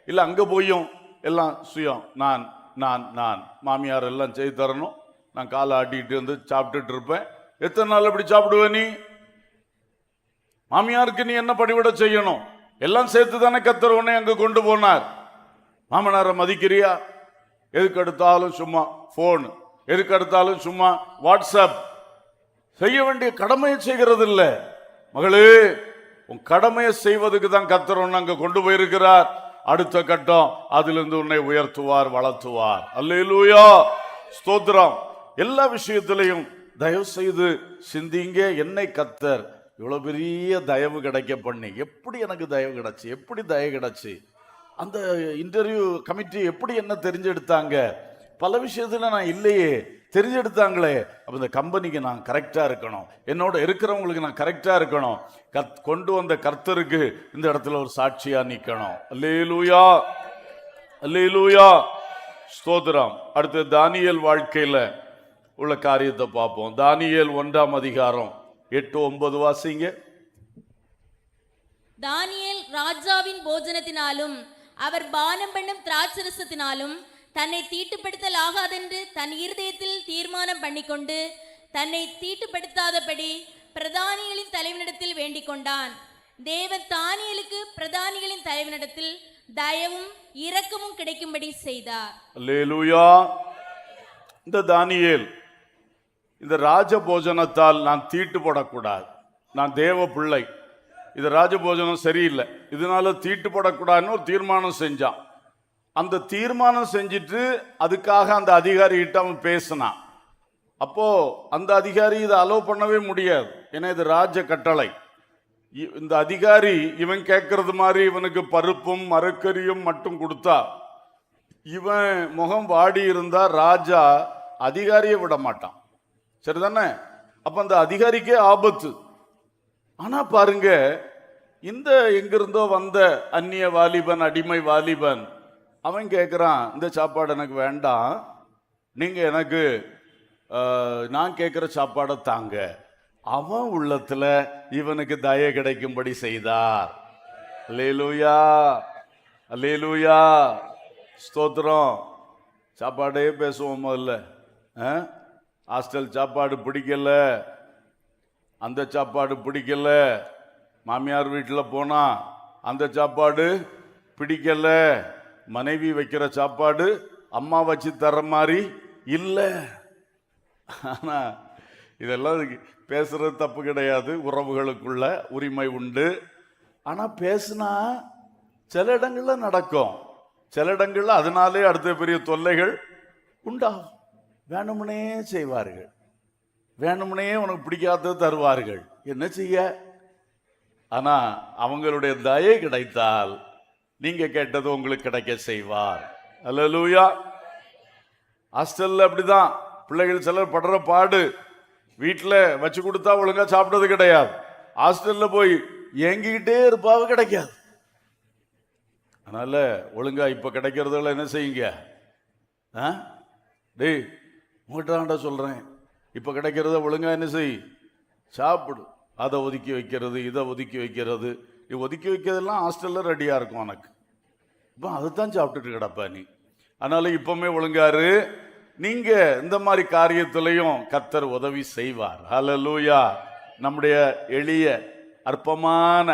இல்ல அங்க போயும் எல்லாம் சுயம், நான் மாமியார் எல்லாம் செய்து தரணும், நான் காலை ஆட்டிட்டு சாப்பிட்டுட்டு இருப்பேன். எத்தனை நாள் அப்படி சாப்பிடுவ நீ? மாமியாருக்கு நீ என்ன பணிவிட செய்யணும்? எல்லாம் சேர்த்து தானே கர்த்தர் உன்னை அங்க கொண்டு போனார். மாமனாரை மதிக்கிறியா? எதுக்கு எடுத்தாலும் சும்மா போன், எதுக்கு எடுத்தாலும் சும்மா வாட்ஸ்அப். செய்ய வேண்டிய கடமையை செய்கிறது இல்லை. மகளே, உன் கடமையை செய்வதுக்கு தான் கர்த்தர் உன்னை அங்க கொண்டு போயிருக்கிறார். அடுத்த கட்டம், அதிலிருந்து உன்னை உயர்த்துவார், வளர்த்துவார். அல்லேலூயா, ஸ்தோத்திரம். எல்லா விஷயத்திலையும் தயவு செய்து சிந்திங்க. என்னை கர்த்தர் இவ்வளவு பெரிய தயவு கிடைக்க பண்ணி, எப்படி எனக்கு தயவு கிடைச்சு, எப்படி தயவு கிடைச்சு, அந்த இன்டர்வியூ கமிட்டி எப்படி என்ன தெரிஞ்செடுத்தாங்க, பல விஷயத்துல நான் இல்லையே, தெரிஞ்செடுத்தாங்களே. அப்ப இந்த கம்பெனிக்கு நான் கரெக்டா இருக்கணும், என்னோட இருக்கிறவங்களுக்கு நான் கரெக்டா இருக்கணும். கொண்டு வந்த கர்த்தருக்கு இந்த இடத்துல ஒரு சாட்சியா நிக்கணும். அல்லேலூயா, அல்லேலூயா, ஸ்தோத்திரம். அடுத்து தானியேல் வாழ்க்கையில உள்ள காரியத்தை பார்ப்போம். தானியேல் 1ஆம் அதிகாரம் 8-9 வாசிங்க. தானியேல் ராஜாவின் போஜனத்தினாலும் அவர் பானம் பண்ணும் திராட்சரசத்தினாலும் தன்னை தீட்டுப்படுத்தல் ஆகாதென்று தன் இருதயத்தில் தீர்மானம் பண்ணிக்கொண்டு தன்னை தீட்டுப்படுத்தாதபடி பிரதானிகளின் தலைவனிடத்தில் வேண்டிக் கொண்டான். தேவன் தானியேலுக்கு பிரதானிகளின் தலைவனிடத்தில் தயவும் இரக்கமும் கிடைக்கும்படி செய்தார். அல்லேலூயா. இந்த தானியேல் இந்த ராஜபோஜனத்தால் நான் தீட்டுப்படக்கூடாது, நான் தேவ பிள்ளை, இது ராஜபோஜனம் சரியில்லை, இதனால தீட்டுப்படக்கூடாதுன்னு ஒரு தீர்மானம் செஞ்சான். அந்த தீர்மானம் செஞ்சுட்டு அதுக்காக அந்த அதிகாரிகிட்ட அவன் பேசினான். அப்போ அந்த அதிகாரி இதை அலோவ் பண்ணவே முடியாது, ஏன்னா இது ராஜ கட்டளை. இந்த அதிகாரி இவன் கேட்கறது மாதிரி இவனுக்கு பருப்பும் மரக்கறியும் மட்டும் கொடுத்தா, இவன் முகம் வாடி இருந்தா ராஜா அதிகாரியை விட மாட்டான், சரிதானே? அப்ப அந்த அதிகாரிக்கே ஆபத்து. ஆனா பாருங்க, இந்த எங்கிருந்தோ வந்த அந்நிய வாலிபன், அடிமை வாலிபன், அவன் கேட்குறான், இந்த சாப்பாடு எனக்கு வேண்டாம், நீங்க எனக்கு நான் கேட்குற சாப்பாடை தாங்க. அவன் உள்ளத்துல இவனுக்கு தயை கிடைக்கும்படி செய்தார். அல்லேலூயா, அல்லேலூயா, ஸ்தோத்திரம். சாப்பாடே பேசுவோம் முதல்ல. ஹாஸ்டல் சாப்பாடு பிடிக்கல, அந்த சாப்பாடு பிடிக்கல, மாமியார் வீட்டில் போனா அந்த சாப்பாடு பிடிக்கல, மனைவி வைக்கிற சாப்பாடு அம்மா வச்சு தர மாதிரி இல்லை. ஆனா இதெல்லாம் பேசுறது தப்பு கிடையாது, உறவுகளுக்குள்ள உரிமை உண்டு. ஆனா பேசுனா சில இடங்கள்ல நடக்கும், சில இடங்கள்ல அதனாலே அடுத்த பெரிய தொல்லைகள் உண்டாகும். வேணும்னே செய்வார்கள், வேணும்னே உனக்கு பிடிக்காதது தருவார்கள். என்ன செய்ய? ஆனா அவங்களுடைய தயை கிடைத்தால் நீங்க கேட்டது உங்களுக்கு கிடைக்க செய்வார். அல்லேலூயா. ஹாஸ்டல்ல அப்படிதான் பிள்ளைகள் சிலர் படுற பாடு, வீட்டில் வச்சு கொடுத்தா ஒழுங்கா சாப்பிட்டது கிடையாது, ஹாஸ்டல்ல போய் ஏங்கிக்கிட்டே இருப்பாவு, கிடைக்காது. அதனால ஒழுங்கா இப்ப கிடைக்கிறதுல என்ன செய்யுங்க? டேய் உங்கள்கிட்ட சொல்றேன், இப்ப கிடைக்கிறத ஒழுங்கா என்ன செய், சாப்பிடு. அதை ஒதுக்கி வைக்கிறது, இதை ஒதுக்கி வைக்கிறது, ஒதுக்கி வைக்கிறதெல்லாம் ஹாஸ்டல்ல ரெடியா இருக்கும் உனக்கு. இப்போ அதுதான் சாப்பிட்டுட்டு கிடப்ப நீ. அதனால இப்பவுமே ஒழுங்காரு. நீங்க இந்த மாதிரி காரியத்திலையும் கர்த்தர் உதவி செய்வார். ஹல்லேலூயா. நம்முடைய எளிய அற்பமான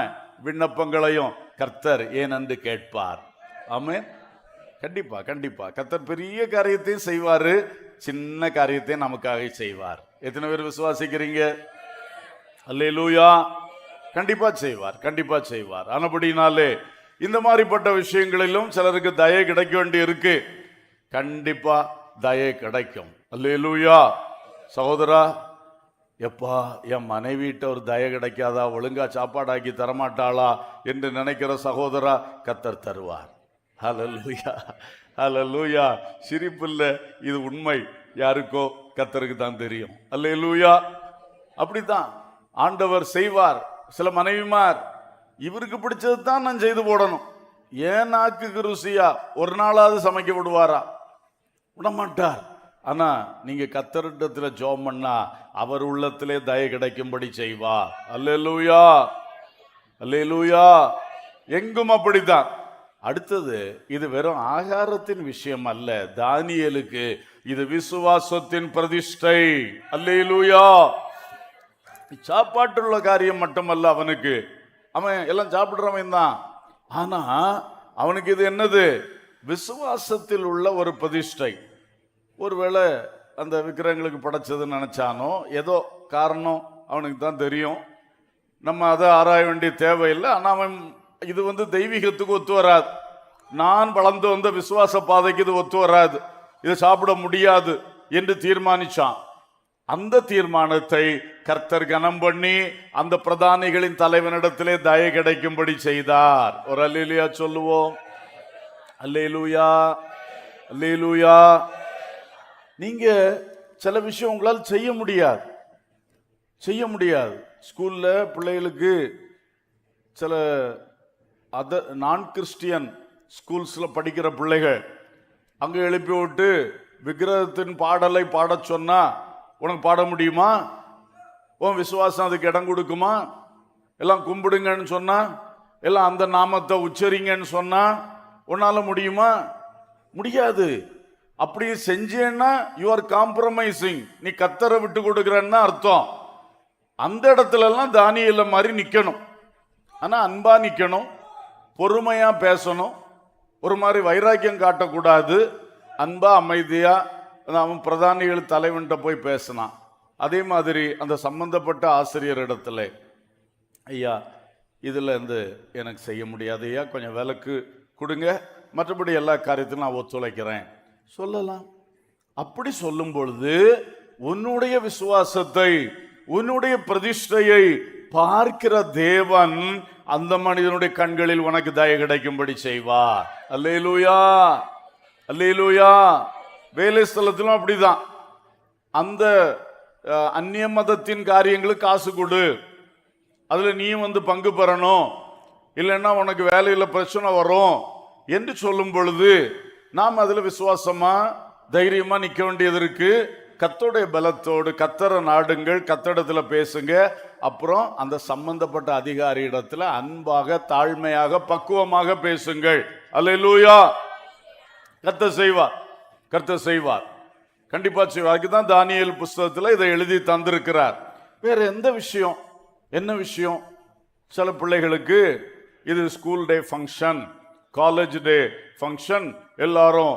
விண்ணப்பங்களையும் கர்த்தர் ஏனென்று கேட்பார். ஆமென். கண்டிப்பா கண்டிப்பா கர்த்தர் பெரிய காரியத்தையும் செய்வாரு, சின்ன காரியத்தையும் நமக்காக செய்வார். எத்தனை பேர் விசுவாசிக்கிறீங்க? அல்லேலூயா. கண்டிப்பா செய்வார், கண்டிப்பா செய்வார். ஆனபடினாலே இந்த மாதிரிப்பட்ட விஷயங்களிலும் சிலருக்கு தயை கிடைக்க வேண்டி இருக்கு. கண்டிப்பா தயை கிடைக்கும். அல்லேலூயா. சகோதரா, எப்பா என் மனைவிட்ட ஒரு தயை கிடைக்காதா, ஒழுங்கா சாப்பாடாக்கி தரமாட்டாளா என்று நினைக்கிற சகோதரா, கர்த்தர் தருவார். ஹல்லேலூயா, ஹல்லேலூயா. சிரிப்பில்ல, இது உண்மை. யாருக்கோ கர்த்தருக்கு தான் தெரியும். அல்லேலூயா. அப்படித்தான் ஆண்டவர் செய்வார். சில மனைவிமார், இவருக்கு பிடிச்சது தான் நான் செய்து போடணும், ஏன் நாக்குக்கு ருசியா ஒரு நாளாவது சமைக்க விடுவாரா? விடமாட்டார். ஆனா நீங்க கர்த்தரிடத்துல ஜெபம் பண்ணா அவர் உள்ளத்திலே தயை கிடைக்கும்படி செய்வார். அல்லேலூயா, அல்லேலூயா. எங்கும் அப்படித்தான். அடுத்தது, இது வெறும் ஆகாரத்தின் விஷயம் அல்ல, தானியேலுக்கு இது விசுவாசத்தின் பிரதிஷ்டை. அல்லேலூயா. சாப்பாட்டுள்ள காரியம் மட்டுமல்ல அவனுக்கு, அவன் எல்லாம் சாப்பிடுறவன் தான், ஆனா அவனுக்கு இது என்னது? விசுவாசத்தில் உள்ள ஒரு பிரதிஷ்டை. ஒருவேளை அந்த விக்கிரகங்களுக்கு படைச்சதுன்னு நினைச்சானோ, ஏதோ காரணம் அவனுக்கு தான் தெரியும், நம்ம அதை ஆராய வேண்டிய தேவையில்லை. ஆனால் அவன் இது தெய்வீகத்துக்கு ஒத்து வராது, நான் வளர்ந்து வந்த விசுவாச பாதைக்கு இது ஒத்து வராது, இதை சாப்பிட முடியாது என்று தீர்மானிச்சான். அந்த தீர்மானத்தை கர்த்தர் கனம் பண்ணி அந்த பிரதானிகளின் தலைவனிடத்திலே தயை கிடைக்கும்படி செய்தார். ஒரு அல்லேலூயா சொல்லுவோம். அல்லேலூயா, அல்லேலூயா. நீங்க சில விஷயம் உங்களால் செய்ய முடியாது. ஸ்கூல்ல பிள்ளைகளுக்கு சில நான் கிறிஸ்டியன் ஸ்கூல்ஸ்ல படிக்கிற பிள்ளைகள் அங்க எழுப்பி விட்டு விக்கிரகத்தின் பாடலை பாடச் சொன்னா உனக்கு பாட முடியுமா? உன் விசுவாசம் அதுக்கு இடம் கொடுக்குமா? எல்லாம் கும்பிடுங்கன்னு சொன்னா, எல்லாம் அந்த நாமத்தை உச்சரிங்கன்னு சொன்னா உன்னால முடியுமா? முடியாது. அப்படி செஞ்சேன்னா யூ ஆர் காம்ப்ரமைசிங், நீ கர்த்தரை விட்டு கொடுக்குறன்னு அர்த்தம். அந்த இடத்துல எல்லாம் தானியேல மாதிரி நிக்கணும். ஆனா அன்பா நிக்கணும், பொறுமையா பேசணும், ஒரு மாதிரி வைராக்கியம் காட்டக்கூடாது. அன்பா அமைதியா அவன் பிரதானிகள் தலைவன்கிட்ட போய் பேசினான். அதே மாதிரி அந்த சம்பந்தப்பட்ட ஆசிரியர் இடத்துல, ஐயா இதுல இருந்து எனக்கு செய்ய முடியாது ஐயா, கொஞ்சம் விலக்கு கொடுங்க, மற்றபடி எல்லா காரியத்திலும் நான் ஒத்துழைக்கிறேன் சொல்லலாம். அப்படி சொல்லும் பொழுது உன்னுடைய விசுவாசத்தை, உன்னுடைய பிரதிஷ்டையை பார்க்கிற தேவன் அந்த மனிதனுடைய கண்களில் உனக்கு தயை கிடைக்கும்படி செய்வார். அல்லேலூயா, அல்லேலூயா. வேலை ஸ்தலத்திலும் அப்படிதான். அந்த அந்நிய மதத்தின் காரியங்களுக்கு காசு கொடு, அதுல நீயும் வந்து பங்கு பெறணும், இல்லைன்னா உனக்கு வேலையில பிரச்சனை வரும் என்று சொல்லும் பொழுது நாம் அதுல விசுவாசமா தைரியமா நிக்க வேண்டியது இருக்கு. கர்த்தருடைய பலத்தோடு கர்த்தரை நாடுங்கள், கர்த்தரிடத்துல பேசுங்க. அப்புறம் அந்த சம்பந்தப்பட்ட அதிகாரி இடத்துல அன்பாக, தாழ்மையாக, பக்குவமாக பேசுங்கள். அல்லேலூயா. கர்த்தர் செய்வார், கர்த்தர் செய்வார், கண்டிப்பா செய்வார். அதுக்குதான் தானியேல் புஸ்தகத்துல இதை எழுதி தந்திருக்கிறார். வேற எந்த விஷயம், என்ன விஷயம்? சில பிள்ளைகளுக்கு இது school day function, college day function, எல்லாரும்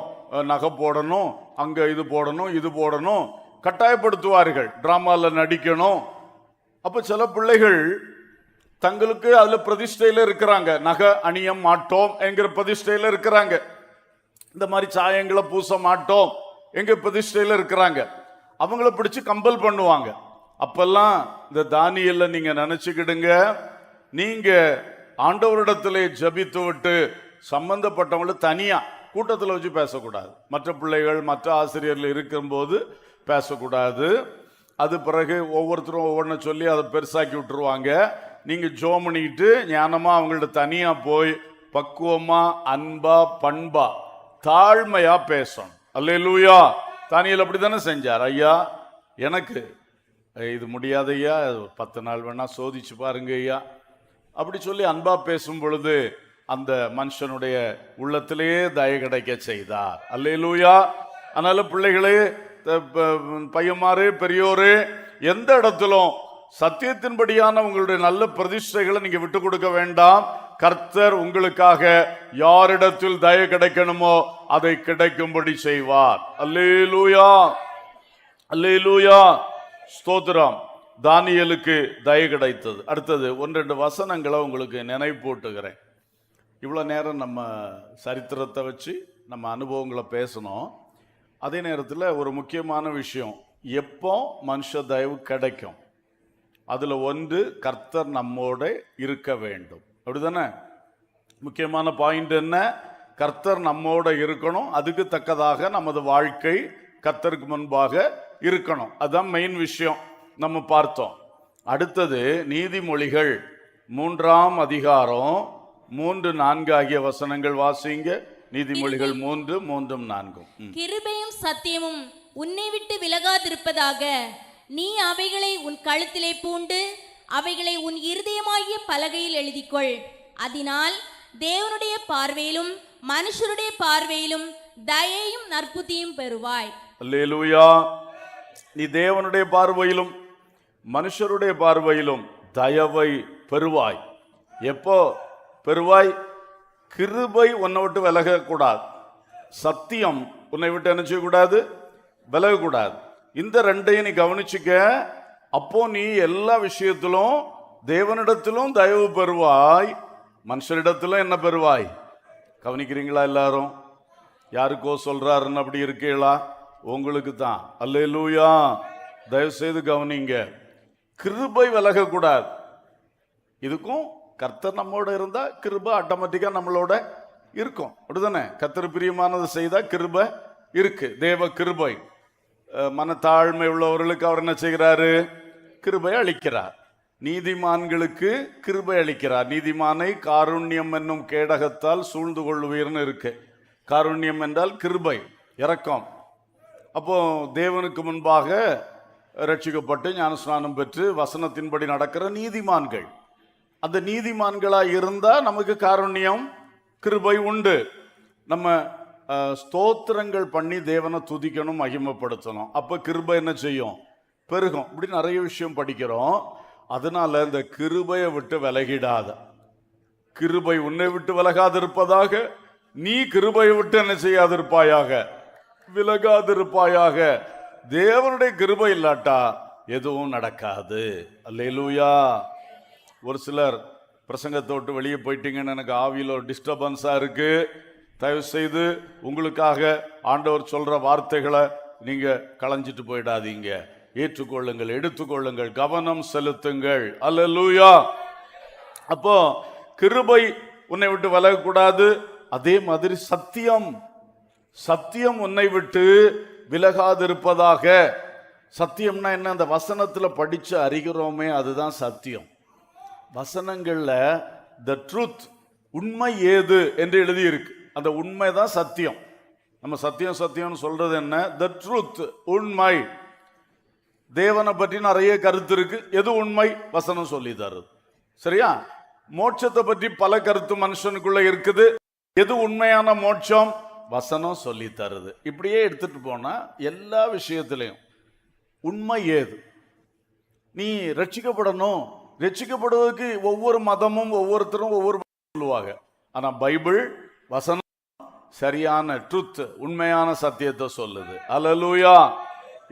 நகை போடணும், அங்க இது போடணும், இது போடணும், கட்டாயப்படுத்துவார்கள். டிராமால நடிக்கணும். அப்ப சில பிள்ளைகள் தங்களுக்கு அதுல பிரதிஷ்டையில இருக்கிறாங்க. நகை அணிய மாட்டோம் என்கிற பிரதிஷ்டையில இருக்கிறாங்க. இந்த மாதிரி சாயங்களை பூச மாட்டோம் எங்க பிரதிஷ்டையில இருக்கிறாங்க. அவங்கள பிடிச்சு கம்பல் பண்ணுவாங்க. அப்பெல்லாம் இந்த தானியேல நீங்க நினைச்சுக்கிடுங்க, நீங்க ஆண்டவரிடத்திலே ஜபித்து விட்டு சம்பந்தப்பட்டவங்களை தனியா கூட்டத்தில் வச்சு பேசக்கூடாது. மற்ற பிள்ளைகள், மற்ற ஆசிரியர்கள் இருக்கும்போது பேசக்கூடாது. அது பிறகு ஒவ்வொருத்தரும் ஒவ்வொன்று சொல்லி அதை பெருசாக்கி விட்டுருவாங்க. நீங்க ஜோம் பண்ணிக்கிட்டு ஞானமா அவங்கள்ட்ட தனியா போய் பக்குவமா, அன்பா, பண்பா, தாழ்மையா பேசணும். அல்லேலூயா. தானியேல் அப்படித்தானே செஞ்சார். ஐயா எனக்கு இது முடியாத ஐயா, 10 நாள் வேணா சோதிச்சு பாருங்க ஐயா, அப்படி சொல்லி அன்பா பேசும் பொழுது அந்த மனுஷனுடைய உள்ளத்திலேயே தயை கிடைக்க செய்தார். அல்லேலூயா. அதனால பிள்ளைகளே, பையன்மாரு, பெரியோரு, எந்த இடத்திலும் சத்தியத்தின்படியான உங்களுடைய நல்ல பிரதிஷ்டைகளை நீங்க விட்டு கொடுக்க வேண்டாம். கர்த்தர் உங்களுக்காக யாரிடத்தில் தயை கிடைக்கணுமோ அதை கிடைக்கும்படி செய்வார். அல்லேலூயா, அல்லேலூயா. ஸ்தோத்திரம். தானியேலுக்கு தயை கிடைத்தது. அடுத்தது 1-2 வசனங்களை உங்களுக்கு நினைப்பூட்டுகிறேன். இவ்வளோ நேரம் நம்ம சரித்திரத்தை வச்சு நம்ம அனுபவங்களை பேசணும். அதே நேரத்தில் ஒரு முக்கியமான விஷயம், எப்போ மனுஷ தயவு கிடைக்கும்? அதில் ஒன்று, கர்த்தர் நம்மோட இருக்க வேண்டும். அப்படிதானே? முக்கியமான பாயிண்ட் என்ன? கர்த்தர் நம்மோட இருக்கணும். அதுக்கு தக்கதாக நமது வாழ்க்கை கர்த்தருக்கு முன்பாக இருக்கணும். அதுதான் மெயின் விஷயம் நம்ம பார்த்தோம். அடுத்தது நீதிமொழிகள் 3ஆம் அதிகாரம் 3-4 ஆகிய வசனங்கள் வாசிங்க. நீதிமொழிகள் 3:3-4. கிருபையும் சத்தியமும் உன்னை விட்டு விலகாதிருப்பதாக, நீ அவைகளை உன் கழுத்திலே பூண்டு அவைகளை உன் இருதயமாகிய பலகையில் எழுதிக்கொள். அதனால் தேவனுடைய பார்வையிலும் மனுஷருடைய பார்வையிலும் தயையும் நற்புத்தியும் பெறுவாய். அல்லேலூயா. நீ தேவனுடைய பார்வையிலும் மனுஷருடைய பார்வையிலும் தயவை பெறுவாய். எப்போ பெறுவாய்? கிருபை உன்னை விட்டு விலகக்கூடாது, சத்தியம் உன்னை விட்டு என்ன செய்யக்கூடாது? விலகக்கூடாது. இந்த ரெண்டையும் நீ கவனிச்சுக்க. அப்போ நீ எல்லா விஷயத்திலும் தேவனிடத்திலும் தயவு பெறுவாய், மனுஷரிடத்திலும் என்ன பெறுவாய்? கவனிக்கிறீங்களா? எல்லாரும் யாருக்கோ சொல்றாருன்னு அப்படி இருக்கீங்களா? உங்களுக்கு தான். அல்லேலூயா. தயவு செய்து கவனிங்க. கிருபை விலகக்கூடாது. இதுக்கும் கர்த்தர் நம்மோட இருந்தா கிருபை ஆட்டோமேட்டிக்கா நம்மளோட இருக்கும். அப்படிதானே? கர்த்தர் பிரியமானது செய்தா கிருபை இருக்கு. தேவ கிருபை. மனத்தாழ்மை உள்ளவர்களுக்கு அவர் என்ன செய்கிறாரு? கிருபை அளிக்கிறார். நீதிமான்களுக்கு கிருபை அளிக்கிறார். நீதிமானை காருண்யம் என்னும் கேடகத்தால் சூழ்ந்து கொள்வீர்னு இருக்கு. காருண்யம் என்றால் கிருபை, இரக்கம். அப்போ தேவனுக்கு முன்பாக ரட்சிக்கப்பட்டு ஞானஸ்நானம் பெற்று வசனத்தின்படி நடக்கிற நீதிமான்கள், அந்த நீதிமான்களாக இருந்தால் நமக்கு காருண்யம், கிருபை உண்டு. நம்ம ஸ்தோத்திரங்கள் பண்ணி தேவனை துதிக்கணும், மகிமைப்படுத்தணும். அப்போ கிருபை என்ன செய்யும்? பெருகும். இப்படி நிறைய விஷயம் படிக்கிறோம். அதனால இந்த கிருபையை விட்டு விலகிடாத. கிருபை உன்னை விட்டு விலகாதிருப்பதாக, நீ கிருபையை விட்டு என்ன செய்யாதிருப்பாயாக? விலகாதிருப்பாயாக. தேவனுடைய கிருபை இல்லாட்டா எதுவும் நடக்காது. அல்லேலூயா. ஒரு சிலர் பிரசங்கத்தை விட்டு வெளியே போயிட்டீங்கன்னு எனக்கு ஆவியில் ஒரு டிஸ்டர்பன்ஸாக இருக்கு. தயவு செய்து உங்களுக்காக ஆண்டவர் சொல்ற வார்த்தைகளை நீங்க களைஞ்சிட்டு போயிடாதீங்க. ஏற்றுக்கொள்ளுங்கள், எடுத்துக்கொள்ளுங்கள், கவனம் செலுத்துங்கள். அல்லேலூயா. அப்போ கிருபை உன்னை விட்டு விலகக்கூடாது. அதே மாதிரி சத்தியம் உன்னை விட்டு விலகாதிருப்பதாக. சத்தியம்னா என்ன? அந்த வசனத்துல படிச்சு அறிகிறோமே, அதுதான் சத்தியம். வசனங்கள்ல த ட்ரூத், உண்மை ஏது என்று எழுதி இருக்கு. அந்த உண்மை தான் சத்தியம். நம்ம சத்தியம்னு சொல்றது என்ன? த ட்ரூத், உண்மை. தேவனை பற்றி நிறைய கருத்து இருக்கு. எது உண்மை? வசனம் சொல்லி தருது. சரியா? மோட்சத்தை பற்றி பல கருத்து மனுஷனுக்குள்ள இருக்குது. எது உண்மையான மோட்சம்? வசனம் சொல்லி தருது. இப்படியே எடுத்துட்டு போனா எல்லா விஷயத்திலையும் உண்மை ஏது? நீ ரட்சிக்கப்படணும். ரட்சிக்கப்படுவதற்கு ஒவ்வொரு மதமும் ஒவ்வொருத்தரும் ஒவ்வொரு சொல்லுவாங்க. ஆனா பைபிள் வசனம் சரியான ட்ரூத், உண்மையான சத்தியத்தை சொல்லுது. அல்லேலூயா.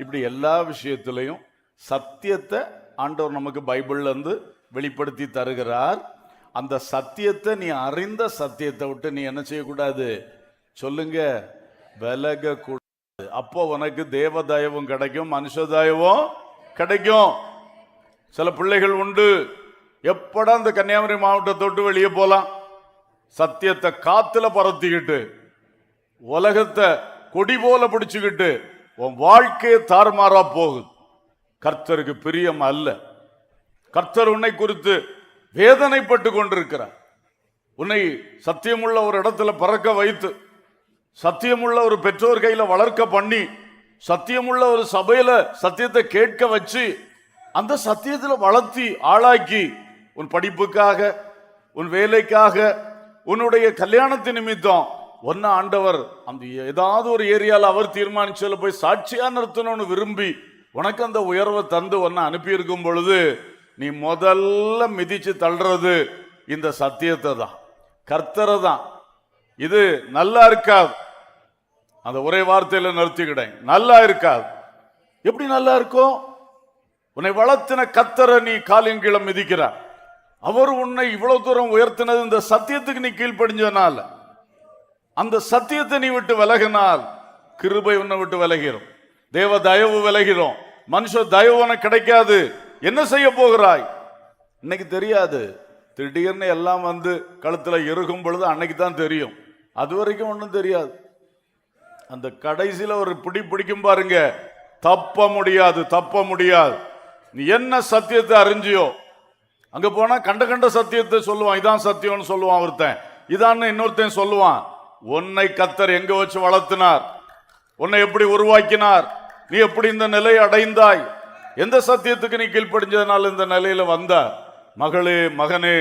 இப்படி எல்லா விஷயத்திலையும் சத்தியத்தை ஆண்டவர் நமக்கு பைபிள்ல இருந்து வெளிப்படுத்தி தருகிறார். அந்த சத்தியத்தை, நீ அறிந்த சத்தியத்தை விட்டு நீ என்ன செய்யக்கூடாது? சொல்லுங்க, விலக கூடாது. அப்போ உனக்கு தேவ தயவும் கிடைக்கும், மனுஷ தயவும் கிடைக்கும். சில பிள்ளைகள் உண்டு, எப்படா இந்த கன்னியாகுமரி மாவட்டத்தை விட்டு வெளியே போலாம், சத்தியத்தை காத்துல பரத்திக்கிட்டு உலகத்தை கொடி போல பிடிச்சுக்கிட்டு உன் வாழ்க்கையை தாறுமாறா போகுது. கர்த்தருக்கு பிரியம் அல்ல. கர்த்தர் உன்னை குறித்து வேதனைப்பட்டு கொண்டிருக்கிறார். உன்னை சத்தியமுள்ள ஒரு இடத்துல பறக்க வைத்து, சத்தியமுள்ள ஒரு பெற்றோர் கையில வளர்க்க பண்ணி, சத்தியமுள்ள ஒரு சபையில சத்தியத்தை கேட்க வச்சு, அந்த சத்தியத்துல வளர்த்தி ஆளாக்கி, உன் படிப்புக்காக, உன் வேலைக்காக, உன்னுடைய கல்யாணத்தின் நிமித்தம் ஒன்ன ஆண்டவர் அந்த ஏதாவது ஒரு ஏரியால அவர் தீர்மானிச்சல போய் சாட்சியா நிறுத்தணும்னு விரும்பி உனக்கு அந்த உயர்வை தந்து ஒன்ன அனுப்பி இருக்கும் பொழுது, நீ முதல்ல மிதிச்சு தள்ளுறது இந்த சத்தியத்தை தான், கர்த்தரை தான். இது நல்லா இருக்காது. அந்த ஒரே வார்த்தையில நிறுத்திக்கிட்டேன், நல்லா இருக்காது. எப்படி நல்லா இருக்கும்? உன்னை வளர்த்தின கர்த்தரை நீ காலின் கீழே மிதிக்கிற. அவர் உன்னை இவ்வளவு தூரம் உயர்த்தினது இந்த சத்தியத்துக்கு நீ கீழ்ப்படிஞ்சனால. அந்த சத்தியத்தை நீ விட்டு விலகினால் கிருபை உன்னை விட்டு விலகிறோம், தேவ தயவு விலகிறோம், மனுஷ தயவு உனக்கு கிடைக்காது. என்ன செய்ய போகிறாய் இன்னைக்கு தெரியாது. திடீர்னு எல்லாம் வந்து கழுத்துல இறுகும் பொழுது அன்னைக்கு தான் தெரியும். அது வரைக்கும் ஒன்றும் தெரியாது. அந்த கடைசியில ஒரு பிடிக்கும் பாருங்க, தப்ப முடியாது. நீ என்ன சத்தியத்தை அறிஞ்சியோ அங்க போனா கண்ட சத்தியத்தை சொல்லுவான். இதான் சத்தியம்னு சொல்லுவான் ஒருத்தன், இதான்னு இன்னொருத்தன் சொல்லுவான். உன்னை கர்த்தர் எங்க வச்சு வளர்த்தினார், உன்னை எப்படி உருவாக்கினார், நீ எப்படி இந்த நிலையை அடைந்தாய், எந்த சத்தியத்துக்கு நீ கீழ்ப்படிஞ்சதுனால இந்த நிலையில வந்த? மகளே, மகனே,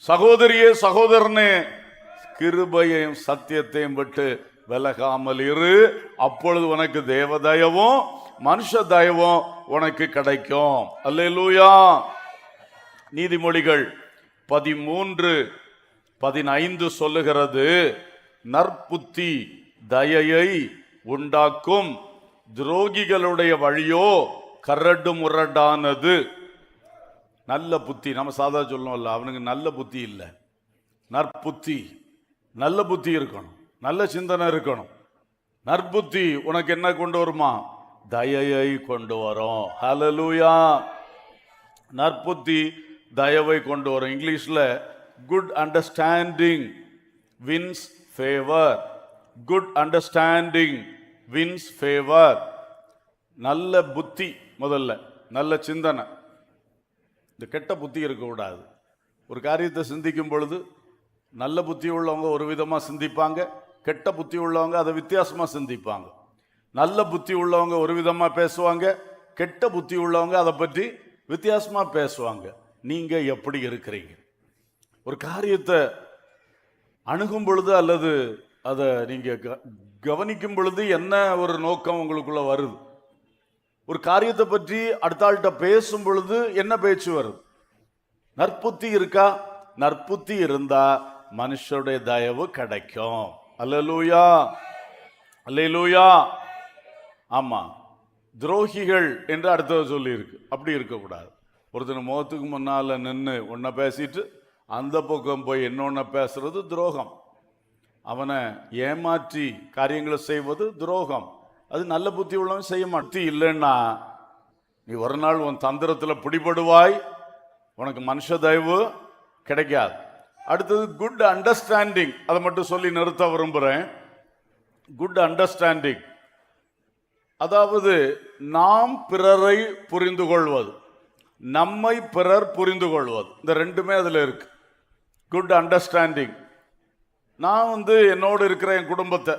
சகோதரியே, சகோதரனே, கிருபையையும் சத்தியத்தையும் விட்டு விலகாமல் இரு. அப்பொழுது உனக்கு தேவ தயவும் மனுஷ தயவும் உனக்கு கிடைக்கும். அல்லேலூயா. நீதிமொழிகள் 13:15 சொல்லுகிறது, நற்புத்தி தயையை உண்டாக்கும், துரோகிகளுடைய வழியோ கரடு முரடானது. நல்ல புத்தி, நம்ம சாதா சொல்லணும்ல, அவனுக்கு நல்ல புத்தி இல்லை, நற்புத்தி. நல்ல புத்தி இருக்கணும், நல்ல சிந்தனை இருக்கணும். நற்புத்தி உனக்கு என்ன கொண்டு வருமா? தயையை கொண்டு வரும். ஹல்லேலூயா. நற்புத்தி தயவை கொண்டு வரும். இங்கிலீஷ்ல good understanding wins favour. Good understanding wins favour. நல்ல புத்தி முதல்ல, நல்ல சிந்தனை. இந்த கெட்ட புத்தி இருக்கக்கூடாது. ஒரு காரியத்தை சிந்திக்கும் பொழுது நல்ல புத்தி உள்ளவங்க ஒரு விதமாக சிந்திப்பாங்க, கெட்ட புத்தி உள்ளவங்க அதை வித்தியாசமாக சிந்திப்பாங்க. நல்ல புத்தி உள்ளவங்க ஒரு விதமாக பேசுவாங்க, கெட்ட புத்தி உள்ளவங்க அதை பற்றி வித்தியாசமாக பேசுவாங்க. நீங்க எப்படி இருக்கிறீங்க? ஒரு காரியத்தை அணுகும் பொழுது அல்லது அதை நீங்க கவனிக்கும் பொழுது என்ன ஒரு நோக்கம் உங்களுக்குள்ள வருது? ஒரு காரியத்தை பற்றி அடுத்த ஆள்கிட்ட பேசும் பொழுது என்ன பேச்சு வருது? நற்புத்தி இருக்கா? நற்புத்தி இருந்தா மனுஷருடைய தயவு கிடைக்கும். அல்லேலூயா, அல்லேலூயா. ஆமா, துரோகிகள் என்று அடுத்தது சொல்லி இருக்கு. அப்படி இருக்கக்கூடாது. ஒருத்தர் முகத்துக்கு முன்னால நின்று ஒன்ன பேசிட்டு அந்த பக்கம் போய் இன்னொன்ன பேசுறது துரோகம். அவனை ஏமாற்றி காரியங்களை செய்வது துரோகம். அது நல்ல புத்தி உள்ளவன் செய்ய மாட்டேன். இல்லைன்னா நீ ஒரு நாள் உன் தந்திரத்தில் பிடிபடுவாய், உனக்கு மனுஷ தயவு கிடைக்காது. அடுத்தது குட் அண்டர்ஸ்டாண்டிங். அதை மட்டும் சொல்லி நிறுத்த விரும்புகிறேன். குட் அண்டர்ஸ்டாண்டிங் அதாவது நாம் பிறரை புரிந்து கொள்வது, நம்மை பிறர் புரிந்து கொள்வது, இந்த ரெண்டுமே அதில் இருக்கு. Good understanding. நான் என்னோடு இருக்கிற என் குடும்பத்தை,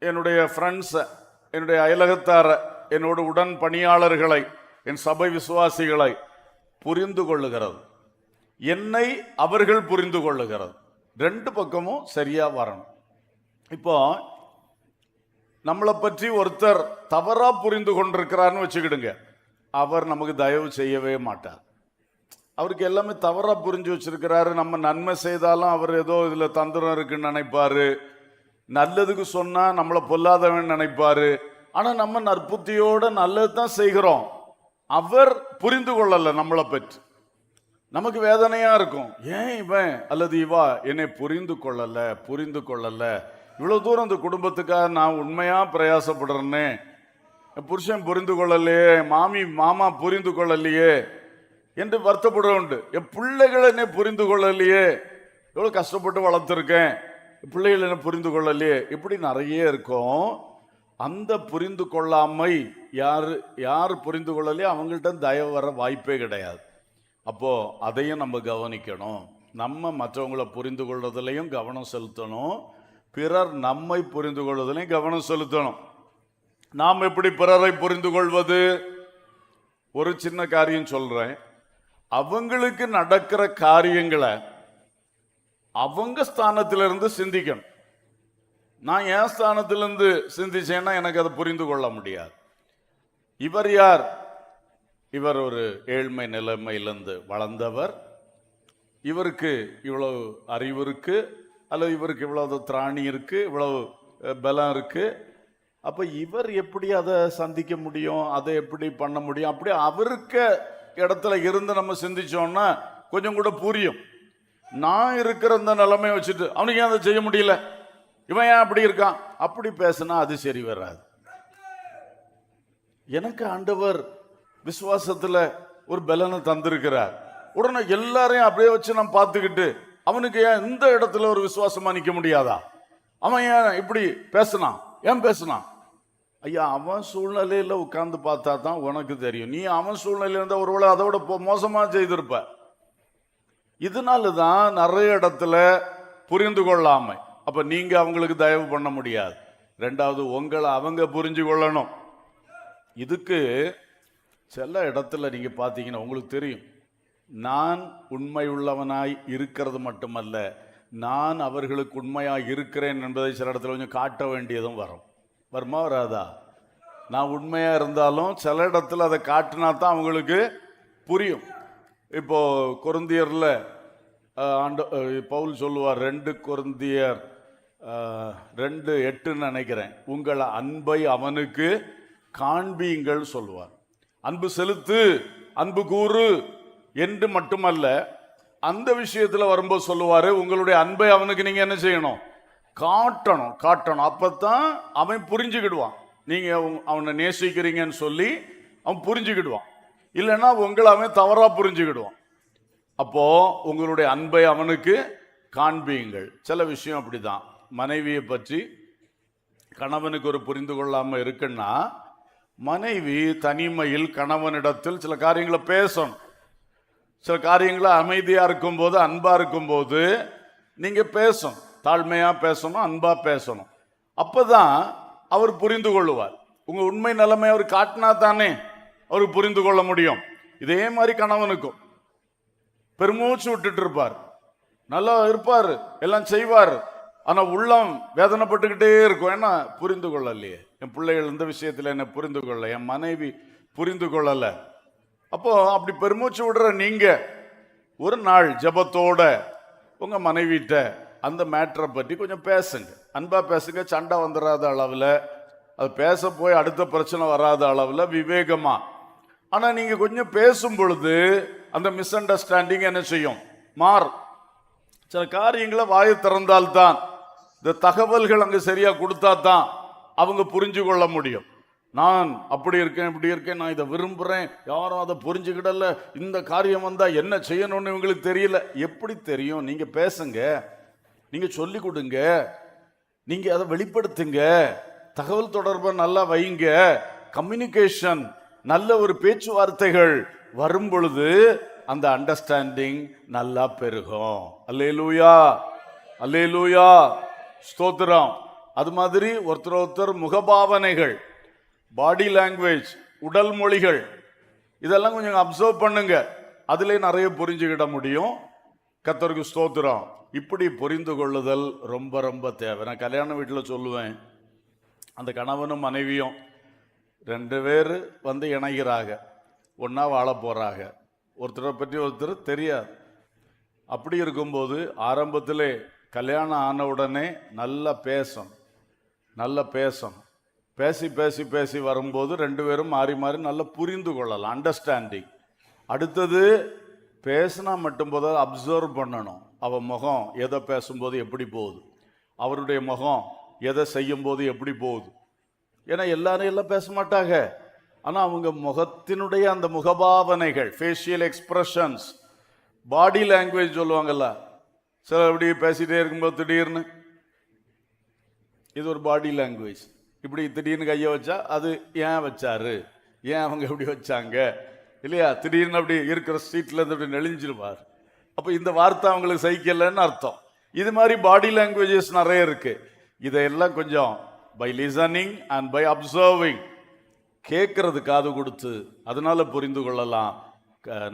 என்னுடைய ஃப்ரெண்ட்ஸை, என்னுடைய அயலகத்தார, என்னோட உடன் பணியாளர்களை, என் சபை விசுவாசிகளை புரிந்து கொள்ளுகிறது, என்னை அவர்கள் புரிந்து கொள்ளுகிறது. ரெண்டு பக்கமும் சரியா வரணும். இப்போ நம்மளை பற்றி ஒருத்தர் தவறா புரிந்து கொண்டிருக்கிறார்னு வச்சுக்கிடுங்க, அவர் நமக்கு தயவு செய்யவே மாட்டார். அவருக்கு எல்லாமே தவறா புரிஞ்சு வச்சிருக்கிறாரு. நம்ம நன்மை செய்தாலும் அவர் ஏதோ இதுல தந்திரம் இருக்குன்னு நினைப்பாரு, நல்லதுக்கு சொன்னா நம்மளை பொல்லாதவன் நினைப்பாரு. ஆனா நம்ம நற்புத்தியோட நல்லது தான் செய்கிறோம், அவர் புரிந்து கொள்ளல நம்மளை பற்றி. நமக்கு வேதனையா இருக்கும், ஏன் இவன் அல்லது இவா என்னை புரிந்து கொள்ளல, இவ்வளவு தூரம் இந்த குடும்பத்துக்காக நான் உண்மையா பிரயாசப்படுறேன்னு, என் புருஷன் புரிந்து கொள்ளலையே, மாமா புரிந்து கொள்ளலையே என்று வருத்தப்பட உண்டு. என் பிள்ளைகள் என்னை புரிந்து கொள்ளலையே, எவ்வளவு கஷ்டப்பட்டு வளர்த்துருக்கேன், பிள்ளைகள் என்ன புரிந்து கொள்ளலையே, இப்படி நிறைய இருக்கும். அந்த புரிந்து கொள்ளாமை யார் புரிந்து கொள்ளலையே அவங்கள்ட்ட தயவு வர வாய்ப்பே கிடையாது. அப்போ அதையும் நம்ம கவனிக்கணும். நம்ம மற்றவங்களை புரிந்து கொள்வதிலையும் கவனம் செலுத்தணும், பிறர் நம்மை புரிந்து கொள்வதிலையும் கவனம் செலுத்தணும். நாம் எப்படி பிறரை புரிந்து கொள்வது? ஒரு சின்ன காரியம் சொல்றேன். அவங்களுக்கு நடக்கிற காரியங்களை அவங்க ஸ்தானத்திலிருந்து சிந்திக்கணும். நான் என் ஸ்தானத்திலிருந்து சிந்திச்சேன்னா எனக்கு அதை புரிந்து கொள்ள முடியாது. இவர் யார்? இவர் ஒரு ஏழ்மை நிலைமையிலிருந்து வளர்ந்தவர், இவருக்கு இவ்வளவு அறிவு இருக்கு, அல்லது இவருக்கு இவ்வளவு திராணி இருக்கு, இவ்வளவு பலம் இருக்கு. அப்ப இவர் எப்படி அதை சந்திக்க முடியும், அதை எப்படி பண்ண முடியும்? அப்படி அவருக்கு இடத்துல இருந்து நம்ம சிந்திச்சோம்னா கொஞ்சம் கூட புரியும். நான் இருக்கிற இந்த நிலைமையை வச்சுட்டு அவனுக்கு ஏன் அதை செய்ய முடியல, இவன் ஏன் அப்படி இருக்கான், அப்படி பேசினா அது சரி வராது. எனக்கு ஆண்டவர் விசுவாசத்துல ஒரு பலனை தந்திருக்கிறார், உடனே எல்லாரையும் அப்படியே வச்சு நான் பார்த்துக்கிட்டு அவனுக்கு ஏன் இந்த இடத்துல ஒரு விசுவாசமா நிக்க முடியாதா, அவன் ஏன் இப்படி பேசினான், ஏன் பேசினான்? ஐயா, அவன் சூழ்நிலையில உட்கார்ந்து பார்த்தா தான் உனக்கு தெரியும். நீ அவன் சூழ்நிலையில இருந்தா ஒருவேளை அதோட மோசமா செய்திருப்ப. இதனாலதான் நிறைய இடத்துல புரிந்து கொள்ளாமை. அப்ப நீங்க அவங்களுக்கு தயவு பண்ண முடியாது. ரெண்டாவது, உங்களை அவங்க புரிஞ்சு கொள்ளணும். இதுக்கு சில இடத்துல நீங்க பாத்தீங்கன்னா உங்களுக்கு தெரியும், நான் உண்மை உள்ளவனாய் இருக்கிறது மட்டுமல்ல, நான் அவர்களுக்கு உண்மையாய் இருக்கிறேன் என்பதை சில இடத்துல கொஞ்சம் காட்ட வேண்டியதும் வருமா வராதா? நான் உண்மையா இருந்தாலும் சில இடத்துல அதை காட்டினா தான் அவங்களுக்கு புரியும். இப்போ கொரிந்தியர்ல பவுல் சொல்லுவார், 2 கொரிந்தியர் 2:8 நினைக்கிறேன், உங்கள் அன்பை அவனுக்கு காண்பீங்கள் சொல்லுவார். அன்பு செலுத்து, அன்பு கூறு என்று மட்டுமல்ல, அந்த விஷயத்துல வரும்போது சொல்லுவாரு, உங்களுடைய அன்பை அவனுக்கு நீங்க என்ன செய்யணும், காட்டணும். அப்பதான் அவன் புரிஞ்சுக்கிடுவான், நீங்க அவனை நேசிக்கிறீங்கன்னு சொல்லி அவன் புரிஞ்சுக்கிடுவான். இல்லைன்னா உங்களை அவன் தவறா புரிஞ்சுக்கிடுவான். அப்போ உங்களுடைய அன்பை அவனுக்கு காண்பீங்கள். சில விஷயம் அப்படிதான். மனைவியை பற்றி கணவனுக்கு ஒரு புரிந்து கொள்ளாம இருக்குன்னா, மனைவி தனிமையில் கணவனிடத்தில் சில காரியங்களை பேசணும். சில காரியங்களை அமைதியா இருக்கும்போது, அன்பா இருக்கும்போது நீங்க பேசணும், தாழ்மையா பேசணும், அன்பா பேசணும். அப்பதான் அவர் புரிந்து கொள்ளுவார். உங்க உண்மை நிலைமை அவர் காட்டினா தானே அவருக்கு புரிந்து கொள்ள முடியும். இதே மாதிரி கணவனுக்கும் பெருமூச்சு விட்டுட்டு இருப்பார், நல்லா இருப்பார், எல்லாம் செய்வார், ஆனா உள்ளம் வேதனைப்பட்டுக்கிட்டே இருக்கும். ஏன்னா புரிந்து கொள்ளலையே, என் பிள்ளைகள் இந்த விஷயத்துல என்ன புரிந்து கொள்ள, என் மனைவி புரிந்து கொள்ளல. அப்போ அப்படி பெருமூச்சு விடுற நீங்க ஒரு நாள் ஜெபத்தோட உங்க மனைவிட்ட அந்த மேட்டரை பற்றி கொஞ்சம் பேசுங்க, அன்பா பேசுங்க. சண்டை வந்துடாத அளவுல, அது பேச போய் அடுத்த பிரச்சனை வராத அளவுல விவேகமா. ஆனா நீங்க கொஞ்சம் பேசும் பொழுது அந்த மிஸ் அண்டர்ஸ்டாண்டிங் என்ன செய்யும், மாறும். சில காரியங்களை வாயை திறந்தால்தான், இந்த தகவல்கள் அங்க சரியா கொடுத்தா தான் அவங்க புரிஞ்சு கொள்ள முடியும். நான் அப்படி இருக்கேன் இப்படி இருக்கேன், நான் இதை விரும்புகிறேன், யாரும் அதை புரிஞ்சுக்கிடல, இந்த காரியம் வந்தால் என்ன செய்யணும்னு இவங்களுக்கு தெரியல. எப்படி தெரியும்? நீங்கள் பேசுங்க, நீங்கள் சொல்லி கொடுங்க, நீங்கள் அதை வெளிப்படுத்துங்க, தகவல் தொடர்பை நல்லா வைங்க, கம்யூனிகேஷன், நல்ல ஒரு பேச்சுவார்த்தைகள் வரும் பொழுது அந்த அண்டர்ஸ்டாண்டிங் நல்லா பெருகும். அல்லேலூயா, அல்லேலூயா, ஸ்தோத்திரம். அது மாதிரி ஒருத்தர் முகபாவனைகள், பாடி லாங்குவேஜ், உடல் மொழிகள், இதெல்லாம் கொஞ்சம் அப்சர்வ் பண்ணுங்க. அதுல நிறைய புரிஞ்சுக்கிட முடியும். கர்த்தருக்கு ஸ்தோத்திரம். இப்படி புரிந்து கொள்ளுதல் ரொம்ப ரொம்ப தேவை. நான் கல்யாண வீட்டில் சொல்லுவேன், அந்த கணவனும் மனைவியும் 2 பேர் இணைகிறாங்க, ஒன்றா வாழ போகிறாங்க, ஒருத்தரை பற்றி ஒருத்தர் தெரியாது. அப்படி இருக்கும்போது ஆரம்பத்திலே கல்யாணம் ஆன உடனே நல்லா பேசணும், பேசி பேசி பேசி வரும்போது 2 பேரும் மாறி மாறி நல்லா புரிந்து கொள்ளலாம், அண்டர்ஸ்டாண்டிங். அடுத்தது பேசினா மட்டும் போது அப்சர்வ் பண்ணணும். அவன் முகம் எதை பேசும்போது எப்படி போகுது, அவருடைய முகம் எதை செய்யும் போது எப்படி போகுது. ஏன்னா எல்லாரும் எல்லாம் பேச மாட்டாங்க, ஆனால் அவங்க முகத்தினுடைய அந்த முகபாவனைகள், ஃபேஷியல் எக்ஸ்பிரஷன்ஸ், பாடி லாங்குவேஜ் சொல்லுவாங்கல்ல, சில இப்படி பேசிகிட்டே இருக்கும்போது திடீர்னு, இது ஒரு பாடி லாங்குவேஜ். இப்படி திடீர்னு கையை வச்சா அது ஏன் வச்சாரு, ஏன் அவங்க இப்படி வச்சாங்க இல்லையா, திடீர்னு அப்படி இருக்கிற சீட்டில் இருந்து அப்படி நெளிஞ்சிருவார். அப்போ இந்த வார்த்தை அவங்களுக்கு சகிக்கலைன்னு அர்த்தம். இது மாதிரி பாடி லாங்குவேஜஸ் நிறைய இருக்கு. இதையெல்லாம் கொஞ்சம் by listening and by observing, கேட்கறது காது கொடுத்து அதனால புரிந்து கொள்ளலாம்,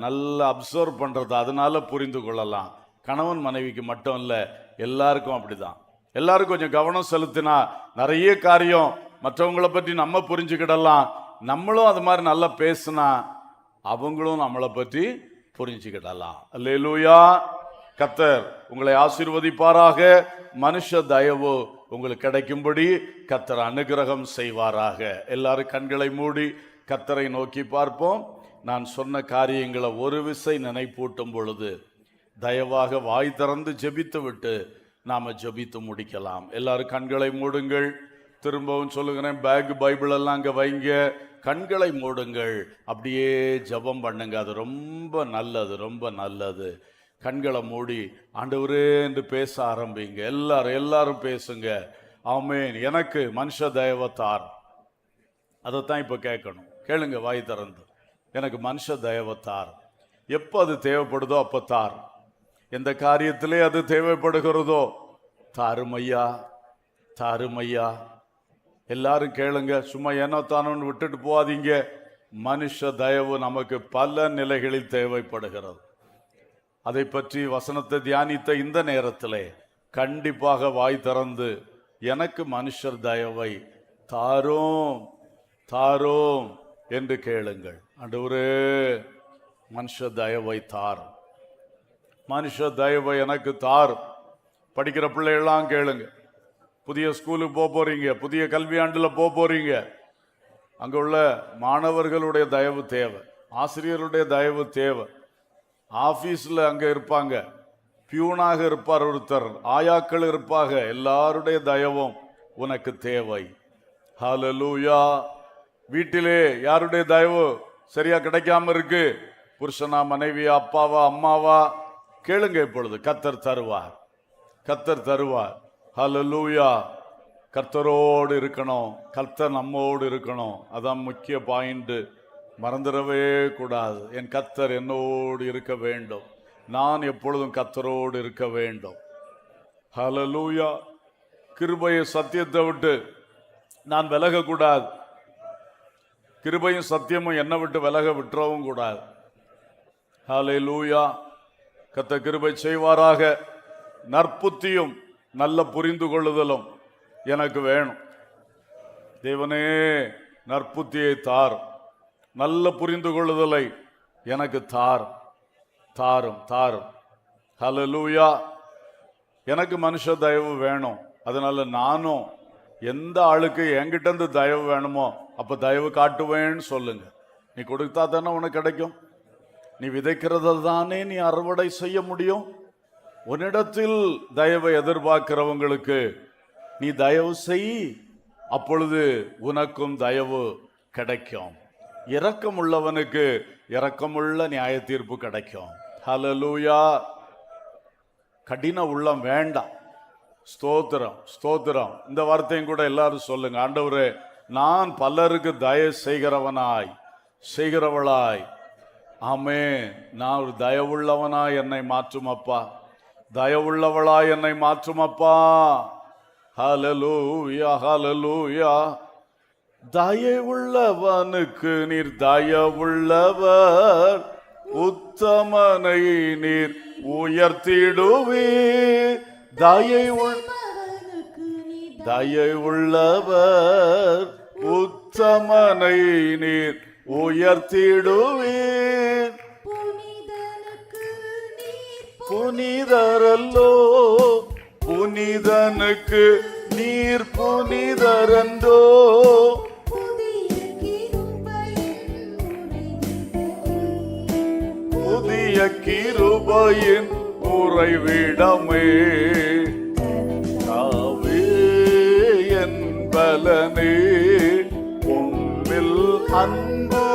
நல்லா அப்சர்வ் பண்றது அதனால புரிந்து கொள்ளலாம். கணவன் மனைவிக்கு மட்டும் இல்லை, எல்லாருக்கும் அப்படிதான். எல்லாரும் கொஞ்சம் கவனம் செலுத்தினா நிறைய காரியம் மற்றவங்களை பற்றி நம்ம புரிஞ்சுக்கிடலாம். நம்மளும் அது மாதிரி நல்லா பேசினா அவங்களும் நம்மளை பற்றி புரிஞ்சுக்கிடலாம். அல்லேலூயா. கர்த்தர் உங்களை ஆசீர்வதிப்பாராக. மனுஷ தயவு உங்களுக்கு கிடைக்கும்படி கர்த்தர் அனுகிரகம் செய்வாராக. எல்லாரும் கண்களை மூடி கர்த்தரை நோக்கி பார்ப்போம். நான் சொன்ன காரியங்களை ஒரு விசை நினைப்பூட்டும் பொழுது தயவாக வாய் திறந்து ஜெபித்து விட்டு நாம ஜெபித்து முடிக்கலாம். எல்லாரும் கண்களை மூடுங்கள். திரும்பவும் சொல்லுகிறேன், பேக் பைபிள் எல்லாம் அங்கே வைங்க, கண்களை மூடுங்கள், அப்படியே ஜெபம் பண்ணுங்க. அது ரொம்ப நல்லது, ரொம்ப நல்லது. கண்களை மூடி ஆண்டவரே என்று பேச ஆரம்பிங்க. எல்லாரும் பேசுங்க. ஆமென். எனக்கு மனுஷ தயவத்தார், அதைத்தான் இப்போ கேட்கணும். கேளுங்க வாய் திறந்து. எனக்கு மனுஷ தயவத்தார். எப்போ அது தேவைப்படுதோ அப்போ தார். எந்த காரியத்திலே அது தேவைப்படுகிறதோ தாருமையா, தாருமையா. எல்லாரும் கேளுங்க. சும்மா ஏனோ தானோன்னு விட்டுட்டு போகாதீங்க. மனுஷ தயவு நமக்கு பல நிலைகளில் தேவைப்படுகிறது. அதை பற்றி வசனத்தை தியானித்த இந்த நேரத்திலே கண்டிப்பாக வாய் திறந்து எனக்கு மனுஷர் தயவை தாரும் தாரும் என்று கேளுங்கள். ஆண்டவரே மனுஷ தயவை தார், மனுஷ தயவை எனக்கு தார். படிக்கிற பிள்ளைகள்லாம் கேளுங்க. புதிய ஸ்கூலுக்கு போக போறீங்க, புதிய கல்வியாண்டில் போக போறீங்க. அங்கே உள்ள மாணவர்களுடைய தயவு தேவை, ஆசிரியருடைய தயவு தேவை. ஆஃபீஸில் அங்கே இருப்பாங்க, பியூனாக இருப்பார் ஒருத்தர், ஆயாக்கள் இருப்பாங்க, எல்லாருடைய தயவும் உனக்கு தேவை. ஹல்லேலூயா. வீட்டிலே யாருடைய தயவு சரியா கிடைக்காம இருக்கு, புருஷனா, மனைவியா, அப்பாவா, அம்மாவா, கேளுங்க. இப்பொழுது கர்த்தர் தருவார், கர்த்தர் தருவார். ஹல்லேலூயா. கர்த்தரோடு இருக்கணும், கர்த்தர் நம்மோடு இருக்கணும். அதான் முக்கிய பாயிண்ட், மறந்துடவே கூடாது. என் கர்த்தர் என்னோடு இருக்க வேண்டும், நான் எப்பொழுதும் கர்த்தரோடு இருக்க வேண்டும். ஹல்லேலூயா. கிருபையை சத்தியத்தை விட்டு நான் விலகக்கூடாது, கிருபையும் சத்தியமும் என்னை விட்டு விட்டுறவும் கூடாது. ஹல்லேலூயா. கர்த்தர் கிருபை செய்வாராக. நற்புத்தியும் நல்ல புரிந்து கொள்ளுதலும் எனக்கு வேணும். தேவனே நற்புத்தியை தார், நல்ல புரிந்து கொள்ளுதலை எனக்கு தார், தாரும் தாரும். ஹல்லேலூயா. எனக்கு மனுஷ தயவு வேணும். அதனால நானும் எந்த ஆளுக்கு என்கிட்ட இருந்து தயவு வேணுமோ அப்ப தயவு காட்டுவேன்னு சொல்லுங்க. நீ கொடுத்தா தானே உனக்கு கிடைக்கும். நீ விதைக்கிறத தானே நீ அறுவடை செய்ய முடியும். உன்னிடத்தில் தயவை எதிர்பார்க்கிறவங்களுக்கு நீ தயவு செய், அப்பொழுது உனக்கும் தயவு கிடைக்கும். இரக்கமுள்ளவனுக்கு இரக்கமுள்ள நியாய தீர்ப்பு கிடைக்கும். ஹல்லேலூயா. கடின உள்ளம் வேண்டாம். ஸ்தோத்திரம், ஸ்தோத்திரம். இந்த வார்த்தையும் கூட எல்லாரும் சொல்லுங்க. ஆண்டவரே, நான் பலருக்கு தயவு செய்கிறவளாய், ஆமென், நான் ஒரு தயவுள்ளவனாய் என்னை மாற்றும் அப்பா, தயவுள்ளவளாய் என்னை மாற்றும் அப்பா. ஹல்லேலூயா, ஹல்லேலூயா. தயவுள்ளவனுக்கு நீர் தயவுள்ளவர், உத்தமனை நீர் உயர்த்திடுவீர். தயவுள்ளவர், உத்தமனை நீர் உயர்த்திடுவீர். புனிதரல்லோ, புனிதனுக்கு நீர் புனிதரந்தோ. புதிய கிருபையின் உறைவிடமே, தாவே என் பலனே, உம்மில் அன்பு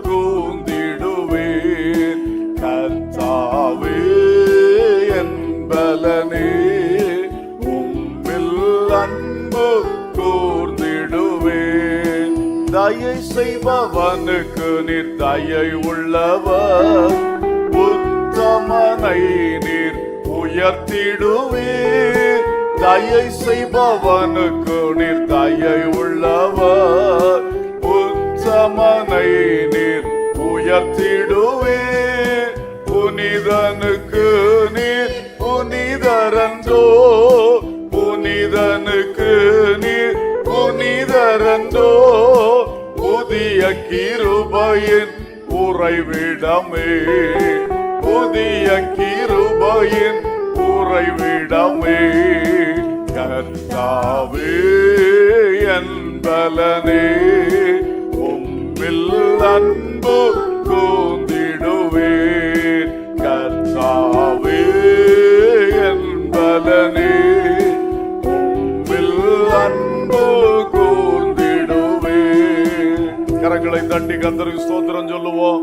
கூர்ந்திடுவேன். கர்த்தாவே என் பலனே, உம்மில் அன்பு கூர்ந்திடுவேன். தயை செய்பவனுக்கு நீர் தயை உள்ளவர், உத்தமனை நீர் உயர்த்திடுவீர். தயை செய்பவனுக்கு நீர் தயை உள்ளவர், உத்தமனை நீர் உயர்த்திடுவீர். புனிதனுக்கு நீர் புனிதரந்தோ, புனிதனுக்கு நீர் புனிதரந்தோ. புதிய கிருபையின் உறைவிடமே, புதிய கிருபையின் உறைவிடமே. கர்த்தாவே என் பலனே, உம்மில் அன்பு கூர்ந்திடுவேன். கர்த்தாவே என் பலனே, உம்மில் அன்பு கூர்ந்திடுவேன். கரங்களை தட்டி கர்த்தருக்கு ஸ்தோத்திரம் சொல்லுவோம்.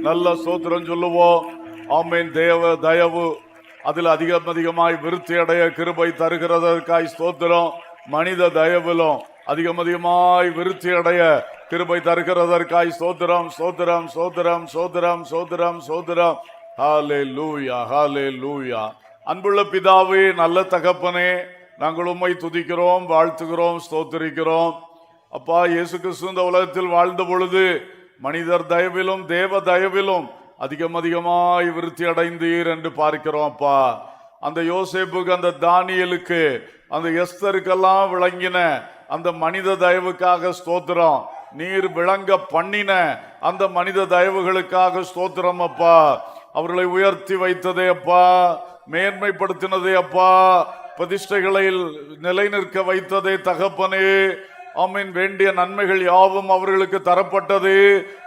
நல்ல ஸ்தோத்திரம் சொல்லுவோம். ஆமென். தேவ தயவு அதில் அதிகமாய் விருத்தி அடைய கிருபை தருகிறதற்காய் ஸ்தோத்திரம். மனித தயவிலும் அதிகமாய் விருத்தி அடைய கிருபை தருகிறதற்காய் ஸ்தோத்திரம், ஸ்தோத்திரம், ஸ்தோத்திரம், ஸ்தோத்திரம், ஸ்தோத்திரம், ஸ்தோத்திரம். ஹல்லேலூயா, ஹல்லேலூயா. அன்புள்ள பிதாவே, நல்ல தகப்பனே, நாங்கள் உம்மை துதிக்கிறோம், வாழ்த்துகிறோம், ஸ்தோத்திரிக்கிறோம். அப்பா, இயேசு கிறிஸ்து இந்த உலகத்தில் வாழ்ந்த பொழுது மனிதர் தயவிலும் தேவ தயவிலும் அதிகமாய் விருத்தி அடைந்தீர் என்று பார்க்கிறோம். அப்பா, அந்த யோசேப்புக்கு, அந்த தானியலுக்கு, அந்த எஸ்தருக்கெல்லாம் விளங்கின அந்த மனித தயவுக்காக ஸ்தோத்திரம். நீர் விளங்க பண்ணின அந்த மனித தயவுகளுக்காக ஸ்தோத்திரம். அப்பா, அவர்களை உயர்த்தி வைத்ததே அப்பா, மேன்மைப்படுத்தினதே அப்பா, பிரதிஷ்டைகளில் நிலை நிற்க வைத்ததே தகப்பனே. ஆமீன். வேண்டிய நன்மைகள் யாவும் அவர்களுக்கு தரப்பட்டது.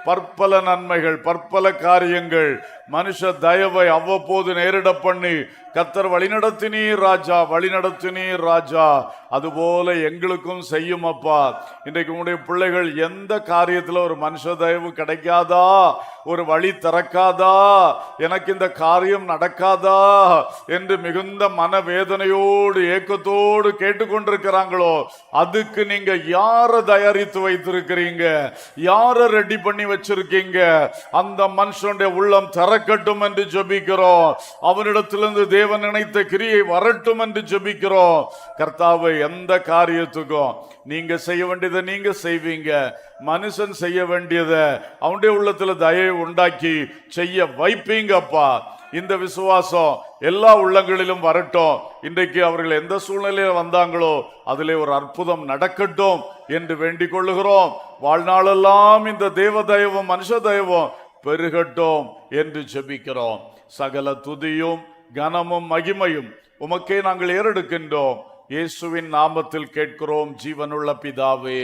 பற்பல நன்மைகள், பற்பல காரியங்கள், மனுஷ தயவை அவ்வப்போது நேரிட பண்ணி கர்த்தர் வழிநடத்தினீர் ராஜா, வழிநடத்தினீர் ராஜா. அதுபோல எங்களுக்கும் செய்யும் அப்பா. இன்றைக்கு உங்களுடைய பிள்ளைகள் எந்த காரியத்தில் ஒரு மனுஷ தயவு கிடைக்காதா, ஒரு வழி திறக்காதா, எனக்கு இந்த காரியம் நடக்காதா என்று மிகுந்த மனவேதனையோடு ஏக்கத்தோடு கேட்டுக்கொண்டிருக்கிறாங்களோ, அதுக்கு நீங்க யாரை தயாரித்து வைத்திருக்கிறீங்க, யாரை ரெடி பண்ணி வச்சிருக்கீங்க, அந்த மனுஷனுடைய உள்ளம் திறக்கட்டும் என்று ஜெபிக்கிறோம். அவனிடத்திலிருந்து தேவன் நினைத்த கிரியை வரட்டும் என்று ஜெபிக்கிறோம். கர்த்தாவே, எந்த காரியத்துக்கும் நீங்க செய்ய வேண்டியதை நீங்க செய்வீங்க. மனுஷன் செய்ய வேண்டியதை அவனுடைய உள்ளத்துல தயை உண்டாக்கி செய்ய வைப்பீங்கப்பா. இந்த விசுவாசம் எல்லா உள்ளங்களிலும் வரட்டும். இன்றைக்கு அவர்கள் எந்த சூழ்நிலையில வந்தாங்களோ அதிலே ஒரு அற்புதம் நடக்கட்டும் என்று வேண்டிக் கொள்ளுகிறோம். வாழ்நாளெல்லாம் இந்த தேவ தயவும் மனுஷ தயவும் பெருகட்டும் என்று ஜெபிக்கிறோம். சகல துதியும் கனமும் மகிமையும் உமக்கே நாங்கள் ஏறெடுக்கின்றோம். இயேசுவின் நாமத்தில் கேட்கிறோம் ஜீவனுள்ள பிதாவே,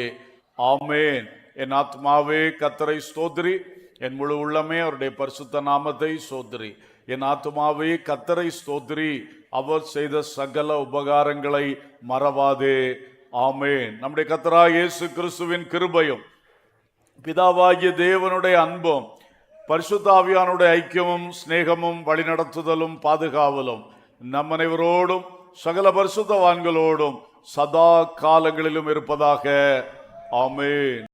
ஆமேன். என் ஆத்மாவே கர்த்தரை ஸ்தோத்திரி, என் முழு உள்ளமே அவருடைய பரிசுத்த நாமத்தை ஸ்தோத்திரி. என் ஆத்மாவே கர்த்தரை ஸ்தோத்திரி, அவர் செய்த சகல உபகாரங்களை மறவாதே. ஆமென். நம்முடைய கர்த்தராகிய இயேசு கிறிஸ்துவின் கிருபையும் பிதாவாகிய தேவனுடைய அன்பும் பரிசுத்த ஆவியானுடைய ஐக்கியமும் சிநேகமும் வழிநடத்துதலும் பாதுகாவலும் நம் அனைவரோடும் சகல பரிசுத்தவான்களோடும் சதா காலங்களிலும் இருப்பதாக. ஆமென்.